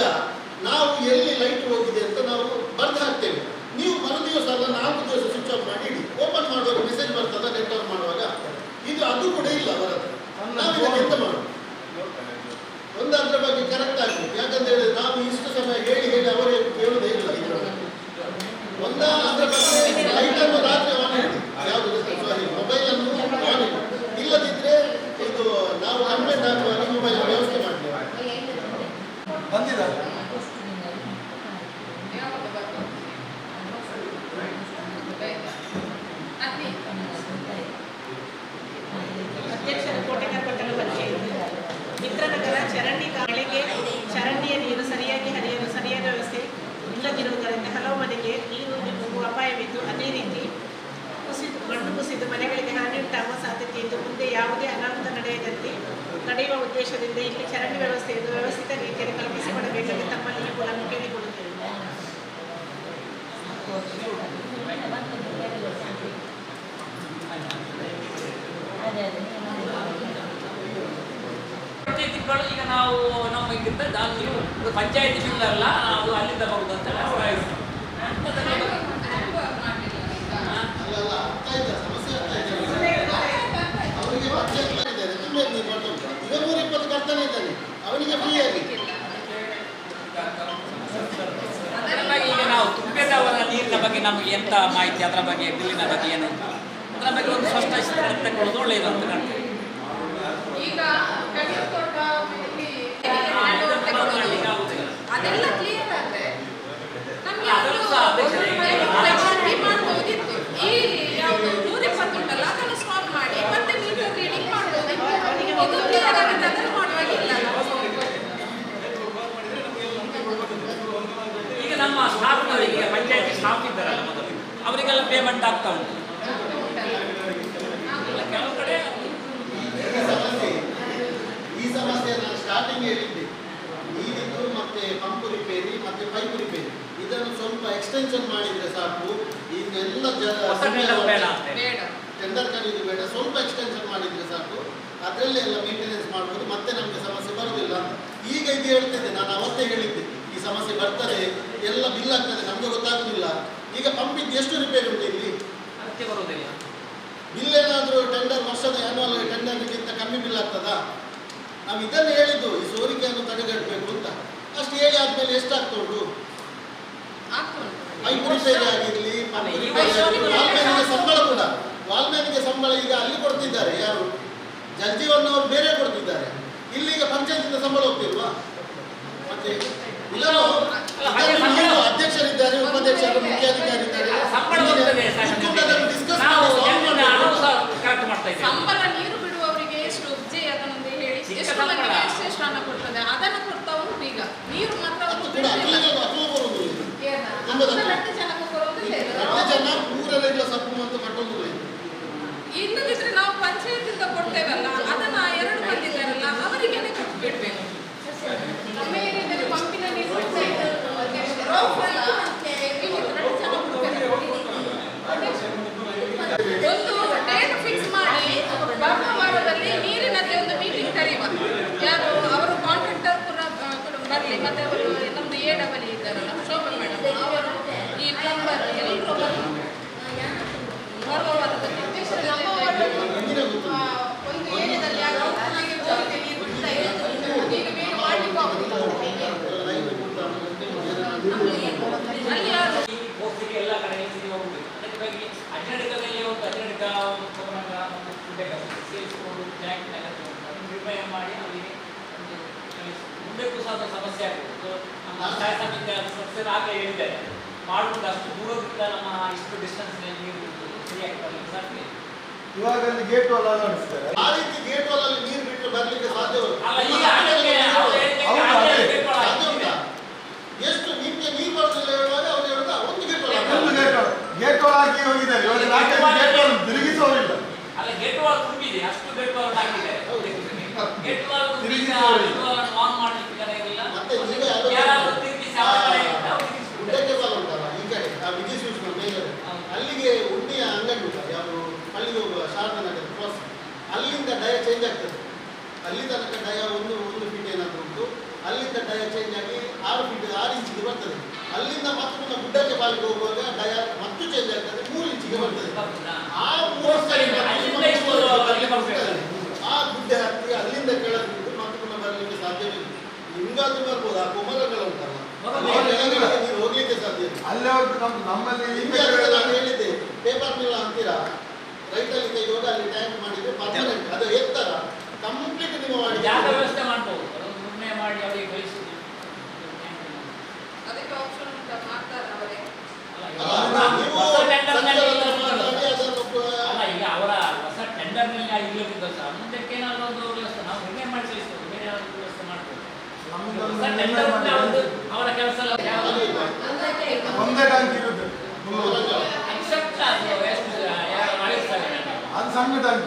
ನಾವು ಎಲ್ಲಿ ಲೈಟ್ ಹೋಗಿದೆ ಅಂತ ನಾವು ಬರ್ದು ಹಾಕ್ತೇವೆ. ನೀವು ಮರುದಿವಸ ಅಲ್ಲ 4 ದಿವಸ ಸ್ವಿಚ್ ಆಫ್ ಮಾಡಿ ಇಡಿ, ಓಪನ್ ಮಾಡುವಾಗ ಮೆಸೇಜ್ ಬರ್ತದ ನೆಟ್ ಆನ್ ಮಾಡುವಾಗ. ಇದು ಅದು ಕೂಡ ಇಲ್ಲ ಬರುತ್ತೆ. ನಾವು ಇದಕ್ಕೆ ಎಂತ ಮಾಡೋದು? ಒಂದು ಅದ್ರ ಬಗ್ಗೆ ಕರೆಕ್ಟ್ ಆಗಬೇಕು. ಯಾಕಂತ ಹೇಳಿದ್ರೆ ನಾವು ಇಷ್ಟು ಸಮಯ ಹೇಳಿ ಹೇಳಿ ಅವರೇ ಕೇಳೋದೇ ಇಲ್ಲ. ಒಂದ ಅದ್ರ ಬಗ್ಗೆ ಲೈಟನ್ನು ರಾತ್ರಿ ಆನ್ ಇಡಿ, ಯಾವುದು ಸಾರಿ ಮೊಬೈಲನ್ನು ಆನ್ ಇಡಿ. ಇಲ್ಲದಿದ್ರೆ ಇದು ನಾವು ಕಂಪ್ಲೇಂಟ್ ಹಾಕುವಾಗ ಮೊಬೈಲ್ ವ್ಯವಸ್ಥೆ ಮಾಡ್ತೇವೆ. ಬಂದಿದ ಅಧ್ಯಕ್ಷರ ಕೋಟೆಕರ್ ಪಟ್ಟಣ ಪಂಚಾಯತ್ ಮಿತ್ರನಗರ ಚರಂಡಿ ಮಳೆಗೆ ಚರಂಡಿಯ ನೀರು ಸರಿಯಾಗಿ ಹರಿಯಲು ಸರಿಯಾದ ವ್ಯವಸ್ಥೆ ಇಲ್ಲದಿರುವುದರಿಂದ ಹಲವು ಮನೆಗೆ ನೀರು ನುಗ್ಗುವ ಅಪಾಯವಿದ್ದು, ಅದೇ ರೀತಿ ಮಣ್ಣು ಕುಸಿದು ಮನೆಗಳಿಗೆ ಹಾನಿ ಉಂಟಾಗುವ ಸಾಧ್ಯತೆ ಇದ್ದು, ಮುಂದೆ ಯಾವುದೇ ಅನಾಹುತ ನಡೆಯುವ ಉದ್ದೇಶದಿಂದ ಇಲ್ಲಿ ಚರಂಡಿ ವ್ಯವಸ್ಥೆಯನ್ನು ವ್ಯವಸ್ಥಿತ ರೀತಿಯಲ್ಲಿ ಕಲ್ಪಿಸಿಕೊಡಬೇಕೆಂದು ತಮ್ಮಲ್ಲಿ ಈ ಮೂಲಕ ಕೇಳಿಕೊಳ್ಳುತ್ತೇವೆ. ಈಗ ನಾವು ನಮಗಿಂತ ಪಂಚಾಯತಿ ಬಿಲ್ ಅಲ್ಲ, ನಾವು ಅಲ್ಲಿಂದ ಬರುದು ಅಂತ ಅವನಿಗೆ ಫ್ರೀ ಆಗಿ ಈಗ ನಾವು ತುಂಬೇದವರ ನೀರಿನ ಬಗ್ಗೆ ನಮಗೆ ಎಂತ ಮಾಹಿತಿ, ಅದರ ಬಗ್ಗೆ ಬಿಲ್ಲಿನ ಬಗ್ಗೆ ಏನು, ಅದರ ಬಗ್ಗೆ ಒಂದು ಸ್ಪಷ್ಟ ತಗೊಳ್ಳೋದು ಒಳ್ಳೆಯದು ಅಂತ ಕಾಣ್ತೇವೆ. ಈಗ ಅದೆಲ್ಲ ಕ್ಲಿಯರ್ ಆದ್ರೆ ನಮ್ಗೆ ಮಾಡ್ಬೋದಿತ್ತು. ಈ ಯಾವುದು 120 ಉಂಟಲ್ಲ ಅದನ್ನು ಸ್ಟಾಪ್ ಮಾಡಿ ಮತ್ತೆ ಮೀಟರ್ ರೀಡಿಂಗ್ ಮಾಡ್ಬೋದು. ಇದು ಕ್ಲಿಯರ್ ಆಗುತ್ತೆ, ಅದನ್ನು ಮಾಡುವಾಗಿಲ್ಲ. ಈಗ ನಮ್ಮ ಸ್ಟಾಫ್ನವರಿಗೆ ಪಂಚಾಯತಿ ಸ್ಟಾಫ್ ಇದ್ದಾರಲ್ಲ ಮೊದಲು, ಅವರಿಗೆಲ್ಲ ಪೇಮೆಂಟ್ ಆಗ್ತಾ ಉಂಟು. ಕೆಲವು ಕಡೆ ಈ ಸಮಸ್ಯೆ ನಾನು ಸ್ಟಾರ್ಟಿಂಗ್ ಹೇಳಿದ್ದೆ, ನೀರಿದ್ದು ಮತ್ತೆ ಪಂಪ್ ರಿಪೇರಿ ಮತ್ತೆ ಪೈಪ್ ರಿಪೇರಿ ಇದನ್ನು ಸ್ವಲ್ಪ ಎಕ್ಸ್ಟೆನ್ಷನ್ ಮಾಡಿದ್ರೆ ಸಾಕು. ಇದೆಲ್ಲ ಟೆಂಡರ್ ಕರೀದು ಬೇಡ, ಸ್ವಲ್ಪ ಎಕ್ಸ್ಟೆನ್ಷನ್ ಮಾಡಿದ್ರೆ ಸಾಕು. ಅದರಲ್ಲೇ ಎಲ್ಲ ಮೇಂಟೆನೆನ್ಸ್ ಮಾಡ್ಬೋದು, ಮತ್ತೆ ನಮಗೆ ಸಮಸ್ಯೆ ಬರುವುದಿಲ್ಲ ಅಂತ. ಈಗ ಇದು ಹೇಳ್ತಿದ್ದೆ, ನಾನು ಅವತ್ತೇ ಹೇಳಿದ್ದೆ ಈ ಸಮಸ್ಯೆ ಬರ್ತದೆ, ಎಲ್ಲ ಬಿಲ್ ಆಗ್ತದೆ, ನಮಗೆ ಗೊತ್ತಾಗುದಿಲ್ಲ. ಈಗ ಪಂಪಿದ್ದು ಎಷ್ಟು ರಿಪೇರಿ ಉಂಟು ಇಲ್ಲಿ? ಅದಕ್ಕೆ ಬರುವುದಿಲ್ಲ. ಬಿಲ್ ಏನಾದರೂ ಟೆಂಡರ್ ವರ್ಷದ ಆ್ಯನುವಲ್ ಟೆಂಡರ್ಗಿಂತ ಕಮ್ಮಿ ಬಿಲ್ ಆಗ್ತದಾ? ನಾವು ಇದನ್ನು ಹೇಳಿದ್ದು ಈ ಸೋರಿಕೆಯನ್ನು ತಡೆಗಟ್ಟಬೇಕು ಅಂತ. ಅಷ್ಟು ಹೇಳಿ ಆದ್ಮೇಲೆ ಎಷ್ಟಾಗ್ತಾ ಉಂಟು? ಪೈಪ್ ರಿಪೇರಿ ಆಗಿರಲಿ, ವಾಲ್ಮ್ಯಾನಿಗೆ ಸಂಬಳ ಕೂಡ, ವಾಲ್ಮ್ಯಾನಿಗೆ ಸಂಬಳ ಈಗ ಅಲ್ಲಿ ಕೊಡ್ತಿದ್ದಾರೆ ಯಾರು, ಜಲ್ಜೀವನ್ ಅವರು ಬೇರೆ ಕೊಡ್ತಿದ್ದಾರೆ. ಇಲ್ಲಿಗ ಪಂಚಾಯತಿಂದ ಸಂಬಳ ಹೋಗ್ತಿಲ್ವಾ? ಮತ್ತೆ ಇದನ್ನು ಅಧ್ಯಕ್ಷರಿದ್ದಾರೆ, ಉಪಾಧ್ಯಕ್ಷರು, ಮುಖ್ಯಾಧಿಕಾರಿ ಇದ್ದಾರೆ. ಸಂಬಳ ನೀರು ಬಿಡುವವರಿಗೆ ಎಷ್ಟು ಉಜ್ಜೆ ಅದನ್ನೊಂದು ಹೇಳಿ ಎಷ್ಟು ಮಂದಿಗೆ ಎಷ್ಟು ಹಣ ಕೊಡ್ತದೆ ಅದನ್ನು ಕೊಡ್ತಾ ಉಂಟು. ಈಗ ನೀರು ಮಾತ್ರ ಇಲ್ಲದಿದ್ರೆ ನಾವು ಪಂಚಾಯತಿಂದ ಕೊಡ್ತೇವಲ್ಲ ಅದನ್ನ 2 ಮಂದಿ ಇದ್ದಾರಲ್ಲ ಅವರಿಗೇನೆ ಕೊಟ್ಟು ಬಿಡ್ಬೇಕು. ಪಂಪಿನ ನೀರು ಒಂದು ಡೇಟ್ ಫಿಕ್ಸ್ ಮಾಡಿ ಬರುವ ವಾರದಲ್ಲಿ ನೀರಿನದ್ದೇ ಒಂದು ಮೀಟಿಂಗ್ ಕರೆಯುವ. ಯಾರು ಅವರು ಕಾಂಟ್ರಾಕ್ಟರ್ ಕೂಡ ಬರಲಿ, ಮತ್ತೆ ಅವರು ನಮ್ದು AW ಇದ್ದಾರಲ್ಲ ಶೋಭಾ ಮೇಡಮ್, ಅವರು ಈ ಪ್ಲಂಬರ್ ಎಲ್ಲರೂ ಬರುವ ವಾರದಲ್ಲಿ ಒಂದು ಏರಿಯಾದಲ್ಲಿ ನೀರು ಬಿಡ್ತಾ ಇರೋದು ಈಗ ಬೇರೆ ಮಾಡ್ಲಿಕ್ಕೆ ಆಗುದಿಲ್ಲ. ಅಲ್ಲಿ ಯಾರು ಎಲ್ಲ ಕಡೆ ಹೋಗಬೇಕು. ಅದಕ್ಕಾಗಿ ಅಡ್ಡಾಡಿಕದಲ್ಲಿ ಒಂದು ಸೇರಿಸಿಕೊಂಡು ರಿಪೇರ್ ಮಾಡಿ ಅವರಿಗೆ ಮುಂದಕ್ಕೂ ಸಹ ಸಮಸ್ಯೆ ಆಗ್ಬೋದು. ನಮ್ಮ ಸ್ಥಾಯಿ ಸಮಿತಿ ಸದಸ್ಯರು ಆಗಲೇ ಹೇಳಿದ್ದಾರೆ, ಮಾಡುವುದು ಅಷ್ಟು ದೂರದಿಂದ ನಮ್ಮ ಇಷ್ಟು ಡಿಸ್ಟೆನ್ಸ್ ನೀರು ಸರಿಯಾಗಿ ಬರಲಿಕ್ಕೆ ಸಾಧ್ಯ. ಇವಾಗ ಅಲ್ಲಿ ಗೇಟ್ ವಾಲ್ ಅಳವಡಿಸ್ತಾರೆ. ಆ ರೀತಿ ಗೇಟ್ ವಾಲ್ ಅಲ್ಲಿ ನೀರು ಬಿಟ್ಟು ಬರ್ಲಿಕ್ಕೆ ಸಾಧ್ಯವಿಲ್ಲ. ಅಲ್ಲ, ಈಗ ಎಷ್ಟು ನಿಮ್ಗೆ ನೀರು ಬರೋದಿಲ್ಲ ಹೇಳುವಾಗ ಅವ್ರು ಹೇಳುದ ಒಂದು ಗೇಟ್ ವಾಲ್ ಗೇಟ್ ವಾಲ್ ಹಾಕಿ ಹೋಗಿದ್ದಾರೆ. ಅಲ್ಲ ಗೇಟ್ ವಾಲ್ ತುಂಬಿದೆ, ಅಷ್ಟು ಗೇಟ್ ವಾಲ್ ಹಾಕಿದೆ. ಗೇಟ್ ವಾಲ್ ತುಂಬಿದ ಆನ್ ಮಾಡ್ಲಿಕ್ಕೆ ಜನ ಇಲ್ಲ. ಮತ್ತೆ ನೀವೇ ಅದು ಯಾರಾದ್ರೂ ತಿರುಗಿಸಿ ಅವರ ಕಡೆ ಗುಡ್ಡಕ್ಕೆ ಬಾಲ ಉಂಟಲ್ಲ ಈ ಕಡೆ ಆ ವಿಜಯ ಸೂಕ್ಷ್ಮ ಮೇಲೆ ಅಲ್ಲಿಗೆ ಉಂಡಿಯ ಅಂಗಡಿ ಉಂಟ ಯಾವುದು ಅಲ್ಲಿಗೆ ಹೋಗುವ ಶಾರದಾ ನಗರ ಕ್ರಾಸ್ ಅಲ್ಲಿಂದ ಡಯ ಚೇಂಜ್ ಆಗ್ತದೆ. ಅಲ್ಲಿ ತನಕ ಡಯ ಒಂದು ಫೀಟ್ ಏನಾದರೂ ಉಂಟು, ಅಲ್ಲಿಂದ ಡಯ ಚೇಂಜ್ ಆಗಿ 6 ಫೀಟ್ 6 ಇಂಚಿಗೆ ಬರ್ತದೆ. ಅಲ್ಲಿಂದ ಮತ್ತೆ ಪುನಃ ಗುಡ್ಡಕ್ಕೆ ಪಾಲಿಗೆ ಹೋಗುವಾಗ ಡಯ ಮತ್ತು ಚೇಂಜ್ ಆಗ್ತದೆ, 3 ಇಂಚಿಗೆ ಬರ್ತದೆ. ಆ 3 ಆ ಗುಡ್ಡೆ ಹತ್ತಿ ಅಲ್ಲಿಂದ ಕೆಳಗೆ ಬಿದ್ದು ಮತ್ತೆ ಪುನಃ ಬರಲಿಕ್ಕೆ ಸಾಧ್ಯವಿಲ್ಲ. ನಿಮ್ಗಾದ್ರೂ ಬರ್ಬೋದು, ಆ ಕುಮರಗಳ ಉಂಟಲ್ಲ ನೀವು ಹೋಗ್ಲಿಕ್ಕೆ ಸಾಧ್ಯ ಇಲ್ಲ. ಅಲ್ಲೇ ನಮ್ಮಲ್ಲಿ ನಿಮ್ಗೆ ನಾನು ಹೇಳಿದ್ದೆ ಪೇಪರ್ ಮಿಲ್ ಅಂತೀರಾ, ರೈತಲ್ಲಿ ತೆಗೆಯುವಾಗ ಅಲ್ಲಿ ಟ್ಯಾಂಕ್ ಮಾಡಿದ್ರೆ ಪರ್ಮನೆಂಟ್ ಅದು ಎತ್ತರ ಕಂಪ್ಲೀಟ್ ನೀವು ಮಾಡಿ ಜಾಗ ವ್ಯವಸ್ಥೆ ಮಾಡ್ಬೋದು, ನಿರ್ಣಯ ಮಾಡಿ ಅವರಿಗೆ ಕಳಿಸಿ. ಅದಕ್ಕೆ ಆಪ್ಷನ್ ಉಂಟ ಮಾಡ್ತಾರೆ ಅವರೇ. ಅಲ್ಲ ಈಗ ಅವರ ಹೊಸ ಟೆಂಡರ್ನಲ್ಲಿ ಇಲ್ಲದಿದ್ದ ಸಹ ಮುಂದಕ್ಕೆ ಏನಾದರೂ ಒಂದು ವ್ಯವಸ್ಥೆ ನಾವು ನಿರ್ಣಯ ಮಾಡಿ ಕಳಿಸ್ತೇವೆ, ಬೇರೆ ಯಾವ್ದು ವ್ಯವಸ್ಥೆ ಮಾಡ್ಬೋದು. ಹೊಸ ಟೆಂಡರ್ ಅವರ ಕೆಲಸ ಎಲ್ಲ ಒಂದೇ ಟ್ಯಾಂಕ್ ಇರುತ್ತೆ, ಎಕ್ಸೆಪ್ಟ್ ಅದು ಎಷ್ಟು 50,000 ಅದು ಸಣ್ಣ ಟ್ಯಾಂಕ್